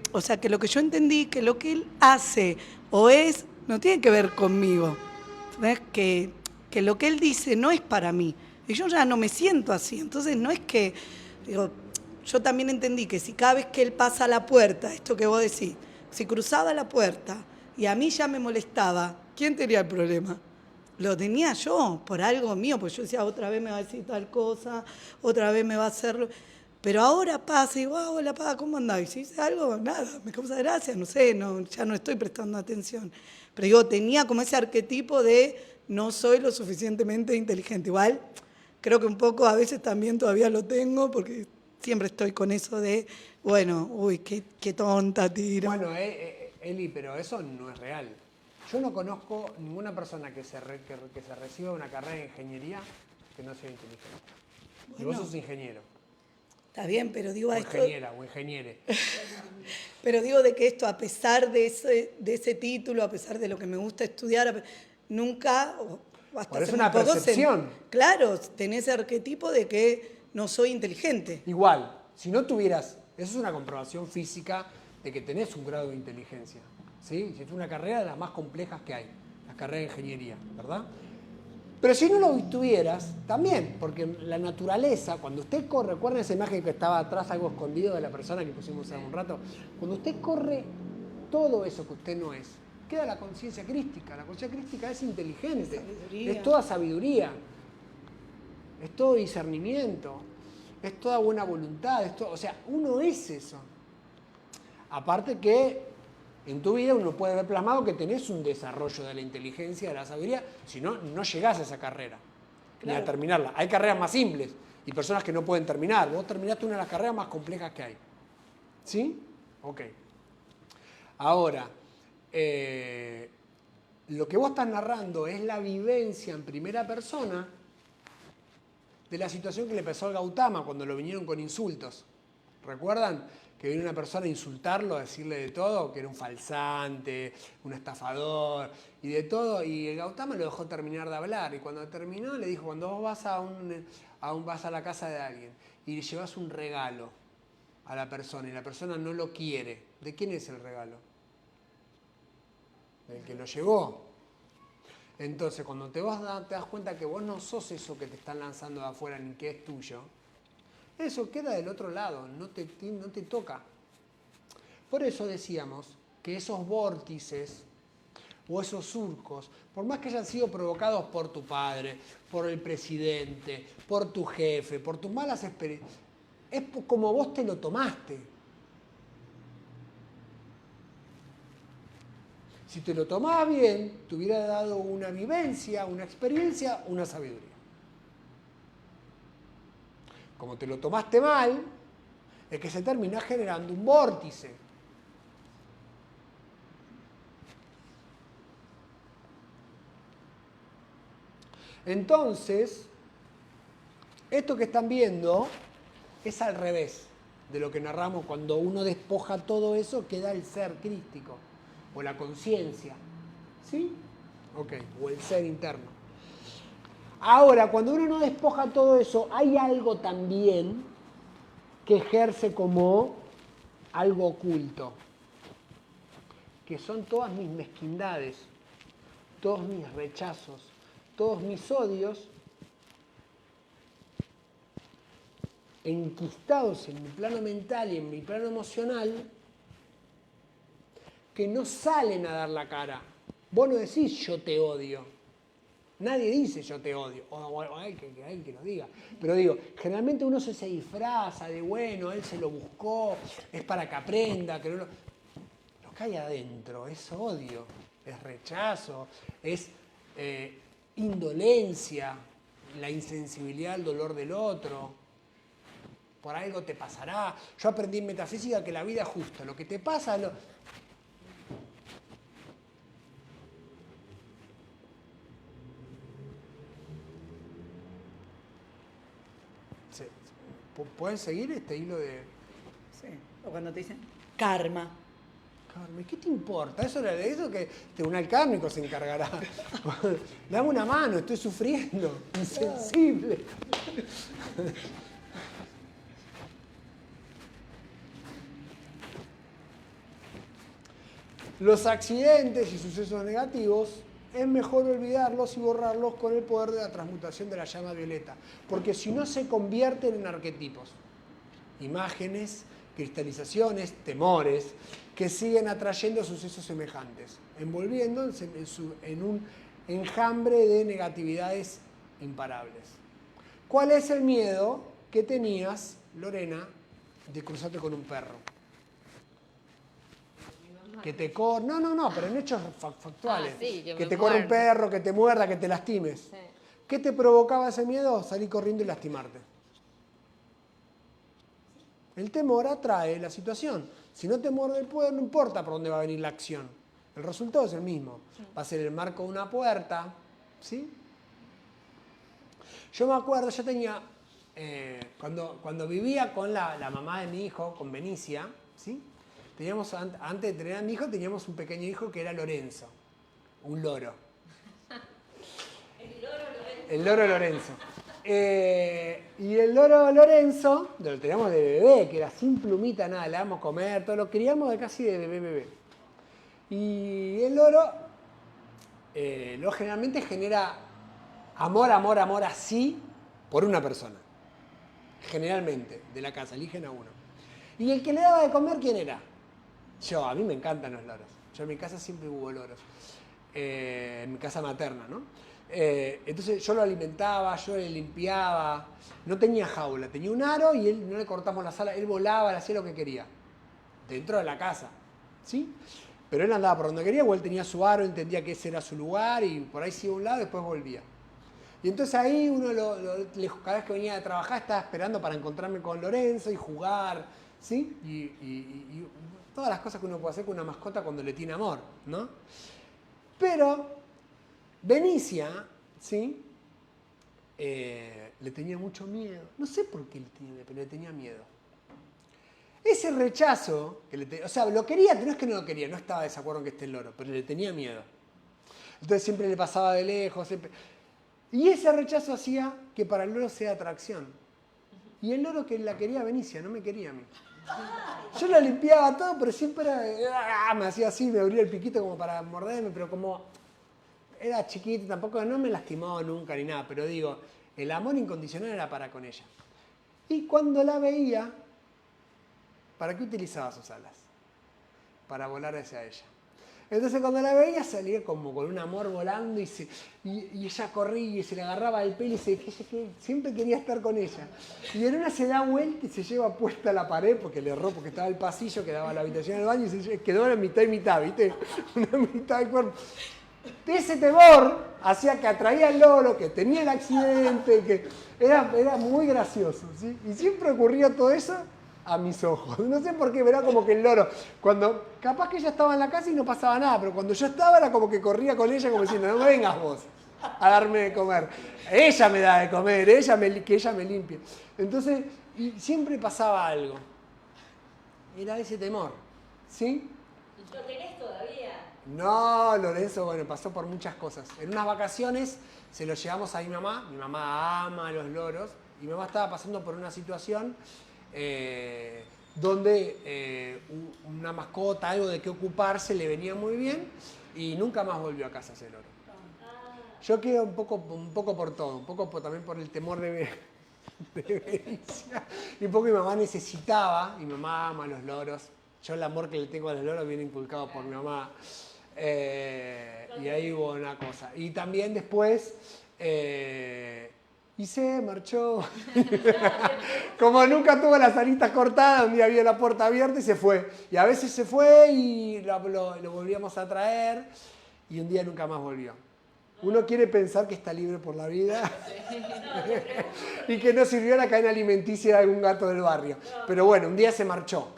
yo entendí, que lo que él hace o es, no tiene que ver conmigo. ¿Ves? Que lo que él dice no es para mí. Y yo ya no me siento así. Entonces no es que, digo, yo también entendí que si cada vez que él pasa a la puerta, esto que vos decís, si cruzaba la puerta y a mí ya me molestaba, ¿quién tenía el problema? Lo tenía yo, por algo mío, porque yo decía, otra vez me va a decir tal cosa, otra vez me va a hacerlo. Pero ahora pasa y digo, hola, pa, ¿cómo andás? Y si dice algo, nada, me causa gracia, no sé, no, ya no estoy prestando atención. Pero digo, tenía como ese arquetipo de no soy lo suficientemente inteligente. Igual, creo que un poco a veces también todavía lo tengo, porque siempre estoy con eso de, bueno, uy, qué tonta tiro. Bueno, Eli, pero eso no es real. Yo no conozco ninguna persona que se reciba una carrera de ingeniería que no sea inteligente. Y vos Bueno. sos ingeniero. Está bien, pero digo O a esto... ingeniera, o ingeniere. Pero digo de que esto, a pesar de ese título, a pesar de lo que me gusta estudiar, nunca, o hasta Pero es hace una muy poco, percepción. claro, tenés ese arquetipo de que no soy inteligente. Igual, si no tuvieras, eso es una comprobación física de que tenés un grado de inteligencia. ¿Sí? Si es una carrera de las más complejas que hay, la carrera de ingeniería, ¿verdad? Pero si no lo tuvieras, también, porque la naturaleza, cuando usted corre, recuerden esa imagen que estaba atrás, algo escondido de la persona que pusimos hace un rato, cuando usted corre todo eso que usted no es, queda la conciencia crística. La conciencia crística es inteligente, Sabiduría. es toda sabiduría, es todo discernimiento, es toda buena voluntad, o sea, uno es eso. Aparte que en tu vida uno puede ver plasmado que tenés un desarrollo de la inteligencia, de la sabiduría, si no, no llegás a esa carrera, ni a Claro. terminarla. Hay carreras más simples y personas que no pueden terminar. Vos terminaste una de las carreras más complejas que hay. ¿Sí? Ok. Ahora, lo que vos estás narrando es la vivencia en primera persona de la situación que le pasó al Gautama cuando lo vinieron con insultos. ¿Recuerdan? Que vino una persona a insultarlo, a decirle de todo, que era un falsante, un estafador y de todo, y el Gautama lo dejó terminar de hablar, y cuando terminó le dijo, cuando vos vas vas a la casa de alguien y le llevas un regalo a la persona y la persona no lo quiere, ¿de quién es el regalo? Del que lo llevó. Entonces, cuando te das cuenta que vos no sos eso que te están lanzando de afuera ni que es tuyo, eso queda del otro lado, no te toca. Por eso decíamos que esos vórtices o esos surcos, por más que hayan sido provocados por tu padre, por el presidente, por tu jefe, por tus malas experiencias, es como vos te lo tomaste. Si te lo tomabas bien, te hubiera dado una vivencia, una experiencia, una sabiduría. Como te lo tomaste mal, es que se termina generando un vórtice. Entonces, esto que están viendo es al revés de lo que narramos. Cuando uno despoja todo eso, queda el ser crístico, o la conciencia, ¿sí? Ok, o el ser interno. Ahora, cuando uno no despoja todo eso, hay algo también que ejerce como algo oculto, que son todas mis mezquindades, todos mis rechazos, todos mis odios, enquistados en mi plano mental y en mi plano emocional, que no salen a dar la cara. Vos no decís yo te odio. Nadie dice yo te odio, o hay que lo diga. Pero digo, generalmente uno se disfraza de bueno, él se lo buscó, es para que aprenda, que no lo que hay adentro es odio, es rechazo, es indolencia, la insensibilidad al dolor del otro. Por algo te pasará. Yo aprendí en metafísica que la vida es justa. Lo que te pasa... ¿Pueden seguir este hilo de...? Sí. O cuando te dicen karma. Carmen, ¿qué te importa? Eso era de eso que el tribunal kármico se encargará. Dame una mano, estoy sufriendo. Insensible. Los accidentes y sucesos negativos es mejor olvidarlos y borrarlos con el poder de la transmutación de la llama violeta, porque si no se convierten en arquetipos. imágenes, cristalizaciones, temores, que siguen atrayendo sucesos semejantes, envolviéndose en un enjambre de negatividades imparables. ¿Cuál es el miedo que tenías, Lorena, de cruzarte con un perro? Que te corra, no, pero en hechos factuales. Sí, que me te corra un muerda. perro, que te muerda, que te lastimes. Sí. ¿Qué te provocaba ese miedo? Salir corriendo y lastimarte. El temor atrae la situación. Si no te muerde el pueblo, no importa por dónde va a venir la acción. El resultado es el mismo. Va a ser el marco de una puerta, ¿sí? Yo me acuerdo, yo tenía, cuando vivía con la mamá de mi hijo, con Benicia, ¿sí? Teníamos, antes de tener a mi hijo, teníamos un pequeño hijo que era Lorenzo, un loro. El loro Lorenzo. Y el loro Lorenzo, lo teníamos de bebé, que era sin plumita, nada, le damos a comer, todo lo criamos de casi de bebé. Y el loro generalmente genera amor así por una persona. Generalmente, de la casa, eligen a uno. ¿Y el que le daba de comer quién era? Yo, a mí me encantan los loros. Yo en mi casa siempre hubo loros. En mi casa materna, ¿no? Entonces yo lo alimentaba, yo le limpiaba. No tenía jaula, tenía un aro y él no le cortamos las alas. Él volaba, él hacía lo que quería. Dentro de la casa, ¿sí? Pero él andaba por donde quería, o él tenía su aro, entendía que ese era su lugar y por ahí se iba a un lado y después volvía. Y entonces ahí uno, cada vez que venía de trabajar, estaba esperando para encontrarme con Lorenzo y jugar, ¿sí? Y todas las cosas que uno puede hacer con una mascota cuando le tiene amor, ¿no? Pero Benicia, ¿sí? Le tenía mucho miedo. No sé por qué pero le tenía miedo. Ese rechazo, o sea, lo quería, no es que no lo quería, no estaba de desacuerdo en que esté el loro, pero le tenía miedo. Entonces siempre le pasaba de lejos. Y ese rechazo hacía que para el loro sea atracción. Y el loro que la quería a Benicia, no me quería a mí. Yo la limpiaba todo, pero siempre me hacía así, me abría el piquito como para morderme, pero como era chiquito, tampoco no me lastimó nunca ni nada, pero digo, el amor incondicional era para con ella. Y cuando la veía, ¿para qué utilizaba sus alas? Para volar hacia ella. Entonces cuando la veía salía como con un amor volando y ella corría y se le agarraba el pelo y siempre quería estar con ella. Y en una se da vuelta y se lleva puesta a la pared porque le erró, porque estaba el pasillo que daba a la habitación del baño y se quedó en mitad y mitad, ¿viste? Una mitad del cuerpo. Ese temor hacía que atraía al loro, que tenía el accidente, que era muy gracioso, ¿sí? Y siempre ocurría todo eso a mis ojos. No sé por qué, verá como que el loro, cuando capaz que ella estaba en la casa y no pasaba nada, pero cuando yo estaba era como que corría con ella como diciendo, no me vengas vos a darme de comer. Ella me da de comer, que ella me limpie. Entonces, y siempre pasaba algo. Era ese temor, ¿sí? ¿Lo tenés todavía? No, Lorenzo, bueno, pasó por muchas cosas. En unas vacaciones se lo llevamos a mi mamá ama a los loros, y mi mamá estaba pasando por una situación donde una mascota, algo de qué ocuparse, le venía muy bien y nunca más volvió a casa ese loro. Yo quedé un poco por todo, también por el temor de Benicia, y un poco mi mamá necesitaba, y mi mamá ama a los loros. Yo el amor que le tengo a los loros viene inculcado por mi mamá. Y ahí hubo una cosa. Y también después... y se marchó. Como nunca tuvo las alitas cortadas, un día vio la puerta abierta y se fue. Y a veces se fue y lo volvíamos a traer y un día nunca más volvió. Uno quiere pensar que está libre por la vida y que no sirvió la cadena alimenticia de algún gato del barrio. Pero bueno, un día se marchó.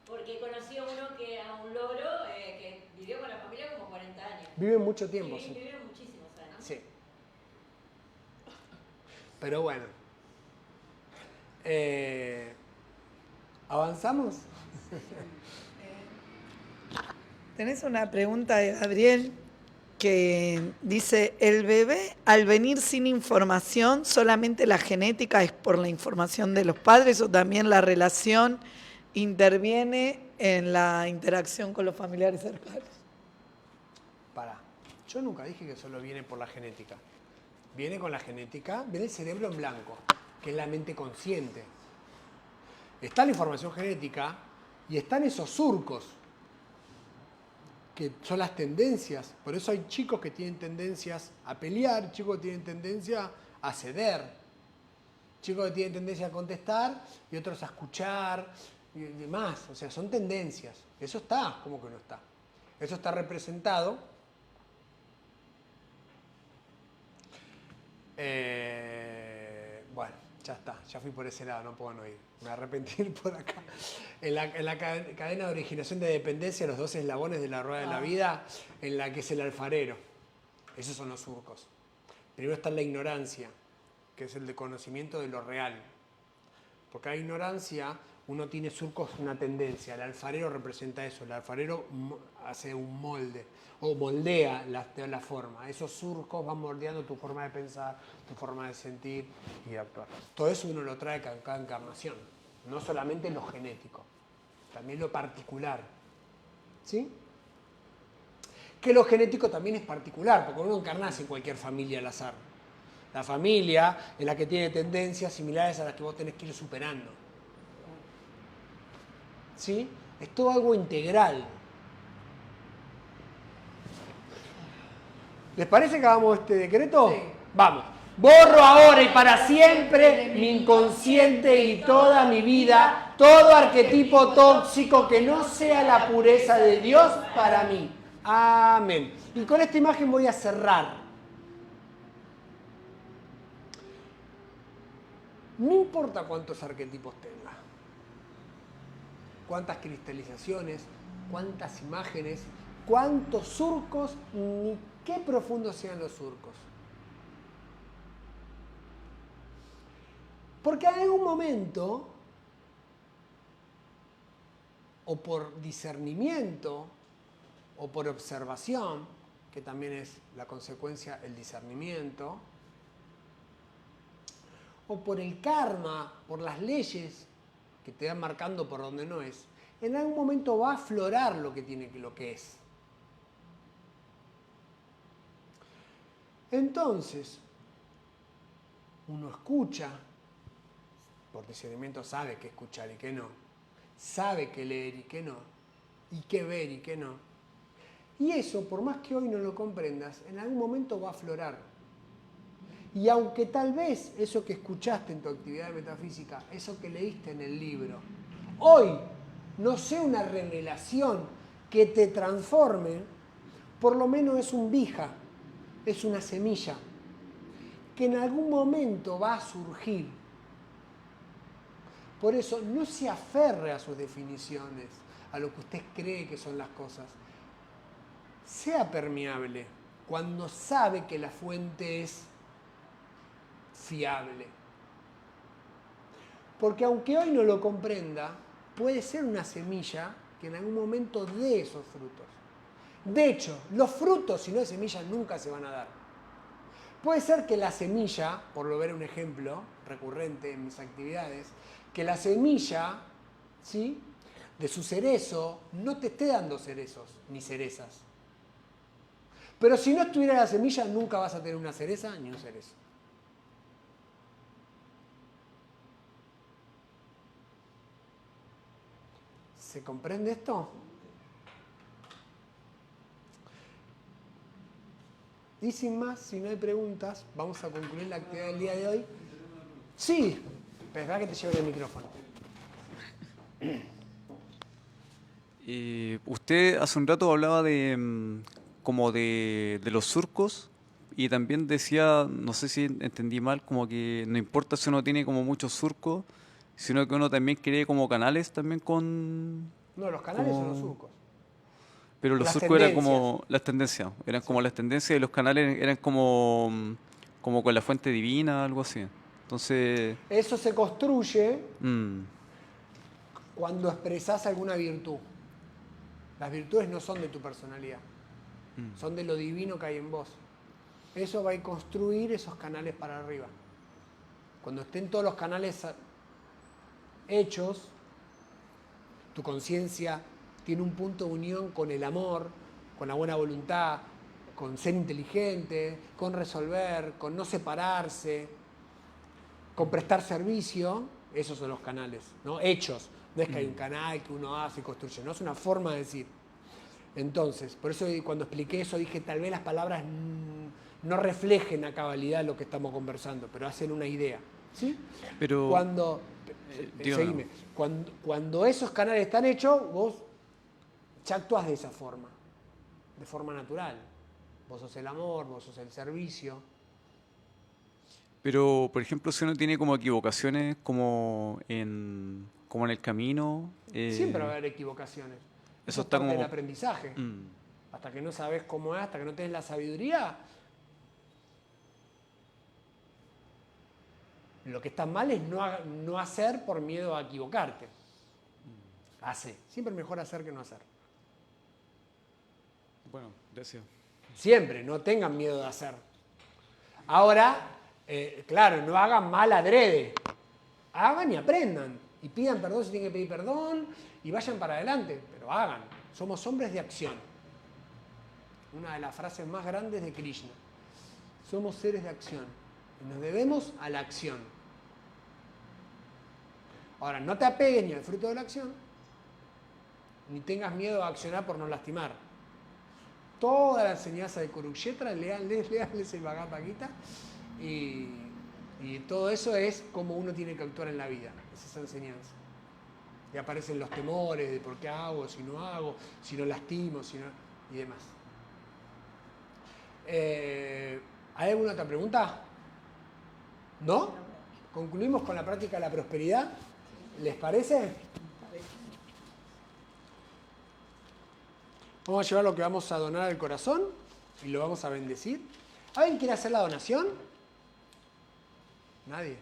Porque conocí a uno a un loro que vivió con la familia como 40 años. Vive mucho tiempo, sí. Vive muchísimos años. Sí. Pero bueno. ¿Avanzamos? Tenés una pregunta de Gabriel que dice, ¿el bebé al venir sin información, solamente la genética es por la información de los padres o también la relación interviene en la interacción con los familiares cercanos? Pará, yo nunca dije que solo viene por la genética. Viene con la genética, viene el cerebro en blanco, que es la mente consciente. está la información genética y están esos surcos, que son las tendencias. Por eso hay chicos que tienen tendencias a pelear, chicos que tienen tendencia a ceder, chicos que tienen tendencia a contestar y otros a escuchar y demás. O sea, son tendencias. Eso está, ¿cómo que no está? Eso está representado. Bueno, ya está, ya fui por ese lado, no puedo no ir. Me voy a arrepentir por acá. En la cadena de originación de dependencia, los 2 eslabones de la rueda de la vida, en la que es el alfarero. Esos son los surcos. Primero está la ignorancia, que es el desconocimiento de lo real. Porque hay ignorancia, uno tiene surcos, una tendencia. El alfarero representa eso. El alfarero hace un molde o moldea la forma. Esos surcos van moldeando tu forma de pensar, tu forma de sentir y de actuar. Todo eso uno lo trae cada encarnación. No solamente lo genético, también lo particular. ¿Sí? Que lo genético también es particular, porque uno encarnase en cualquier familia al azar. La familia es la que tiene tendencias similares a las que vos tenés que ir superando. ¿Sí? Es todo algo integral. ¿Les parece que hagamos este decreto? Sí. Vamos. Borro ahora y para siempre mi inconsciente y toda mi vida, todo arquetipo tóxico que no sea la pureza de Dios para mí. Amén. Y con esta imagen voy a cerrar. No importa cuántos arquetipos tenga, cuántas cristalizaciones, cuántas imágenes, cuántos surcos, ni qué profundos sean los surcos. Porque en algún momento, o por discernimiento, o por observación, que también es la consecuencia del discernimiento, o por el karma, por las leyes que te van marcando por donde no es, en algún momento va a aflorar lo que es. Entonces, uno escucha, por discernimiento sabe qué escuchar y qué no, sabe qué leer y qué no, y qué ver y qué no. Y eso, por más que hoy no lo comprendas, en algún momento va a aflorar. Y aunque tal vez eso que escuchaste en tu actividad metafísica, eso que leíste en el libro, hoy no sea una revelación que te transforme, por lo menos es un vija, es una semilla, que en algún momento va a surgir. Por eso no se aferre a sus definiciones, a lo que usted cree que son las cosas. Sea permeable cuando sabe que la fuente es fiable. Porque aunque hoy no lo comprenda, puede ser una semilla que en algún momento dé esos frutos. De hecho, los frutos, si no hay semillas, nunca se van a dar. Puede ser que la semilla, por lo ver un ejemplo recurrente en mis actividades, que la semilla, ¿sí?, de su cerezo no te esté dando cerezos ni cerezas. Pero si no estuviera la semilla, nunca vas a tener una cereza ni un cerezo. ¿Se comprende esto? Y sin más, si no hay preguntas, vamos a concluir la actividad del día de hoy. Sí, pero espera que te lleve el micrófono. Usted hace un rato hablaba de como de los surcos y también decía, no sé si entendí mal, como que no importa si uno tiene como muchos surcos, sino que uno también cree como canales también con... No, los canales son los surcos. Pero los surcos eran como las tendencias, eran como las tendencias y los canales eran como con la fuente divina, algo así. Entonces... Eso se construye cuando expresás alguna virtud. Las virtudes no son de tu personalidad, son de lo divino que hay en vos. Eso va a construir esos canales para arriba. Cuando estén todos los canales hechos, tu conciencia tiene un punto de unión con el amor, con la buena voluntad, con ser inteligente, con resolver, con no separarse, con prestar servicio. Esos son los canales, ¿no? Hechos. No es que hay un canal que uno hace y construye, no, es una forma de decir. Entonces, por eso cuando expliqué eso dije, tal vez las palabras no reflejen a cabalidad lo que estamos conversando, pero hacen una idea. ¿Sí? Pero, Seguime. Cuando esos canales están hechos, vos ya actuás de esa forma, de forma natural. Vos sos el amor, vos sos el servicio. pero, por ejemplo, si uno tiene como equivocaciones como en el camino... Siempre va a haber equivocaciones. Eso es está parte como... del aprendizaje. Hasta que no sabes cómo es, hasta que no tenés la sabiduría. Lo que está mal es no hacer por miedo a equivocarte. Hace. Siempre es mejor hacer que no hacer. Bueno, gracias. Siempre, no tengan miedo de hacer. Ahora, claro, no hagan mal adrede. Hagan y aprendan. Y pidan perdón si tienen que pedir perdón. Y vayan para adelante. Pero hagan. Somos hombres de acción. Una de las frases más grandes de Krishna. Somos seres de acción. Y nos debemos a la acción. Ahora, no te apegues ni al fruto de la acción. Ni tengas miedo a accionar por no lastimar. Toda la enseñanza de Kurukshetra, leanles el Bhagavad Gita, y todo eso es cómo uno tiene que actuar en la vida, es esa enseñanza. Y aparecen los temores de por qué hago, si no lastimo, y demás. ¿Hay alguna otra pregunta? ¿No? ¿Concluimos con la práctica de la prosperidad? ¿Les parece? Vamos a llevar lo que vamos a donar al corazón y lo vamos a bendecir. ¿Alguien quiere hacer la donación? ¿Nadie?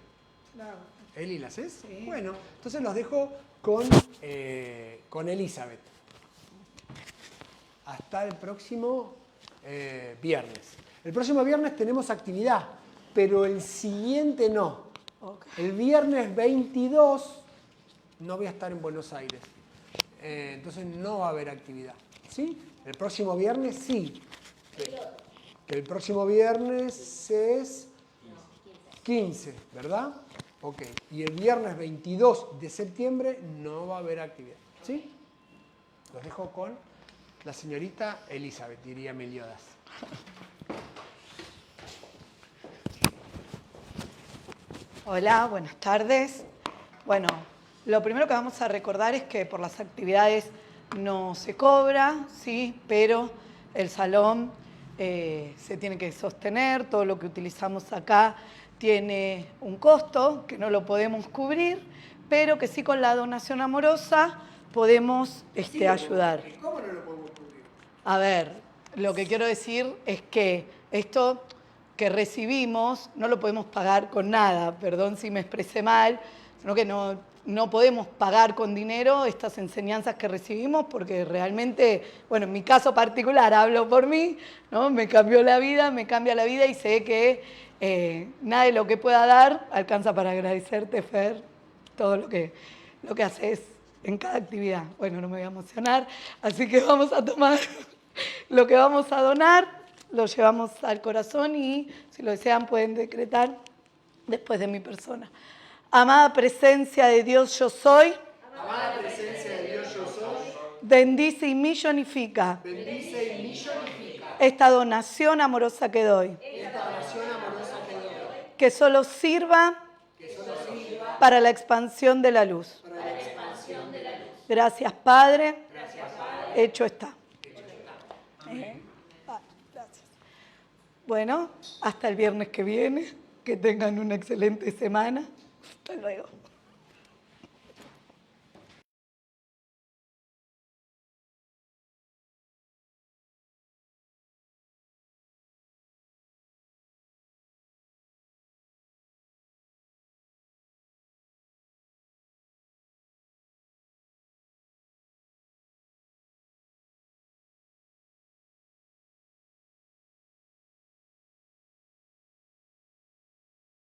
Claro. ¿Eli la haces? Sí. Bueno, entonces los dejo con Elizabeth. Hasta el próximo viernes. El próximo viernes tenemos actividad, pero el siguiente no. Okay. El viernes 22 no voy a estar en Buenos Aires. Entonces no va a haber actividad. ¿Sí? El próximo viernes sí. Que el próximo viernes es 15, ¿verdad? Ok. Y el viernes 22 de septiembre no va a haber actividad. ¿Sí? Los dejo con la señorita Elizabeth, diría Meliodas. Hola, buenas tardes. Bueno, lo primero que vamos a recordar es que por las actividades no se cobra, sí, pero el salón se tiene que sostener, todo lo que utilizamos acá tiene un costo que no lo podemos cubrir, pero que sí con la donación amorosa podemos ayudar. ¿Cómo no lo podemos cubrir? A ver, lo que quiero decir es que esto que recibimos no lo podemos pagar con nada, perdón si me expresé mal, sino que no podemos pagar con dinero estas enseñanzas que recibimos porque realmente, bueno, en mi caso particular, hablo por mí, ¿no? Me cambia la vida y sé que nada de lo que pueda dar alcanza para agradecerte, Fer, todo lo que haces en cada actividad. Bueno, no me voy a emocionar, así que vamos a tomar lo que vamos a donar, lo llevamos al corazón y si lo desean pueden decretar después de mi persona. Amada presencia de Dios yo soy. Amada presencia de Dios yo soy. Bendice y millonifica. Bendice y millonifica. Esta donación amorosa que doy. Esta oración amorosa que doy. Que solo sirva para la expansión de la luz. Gracias, Padre. Hecho está. Gracias. Bueno, hasta el viernes que viene. Que tengan una excelente semana. Hasta luego.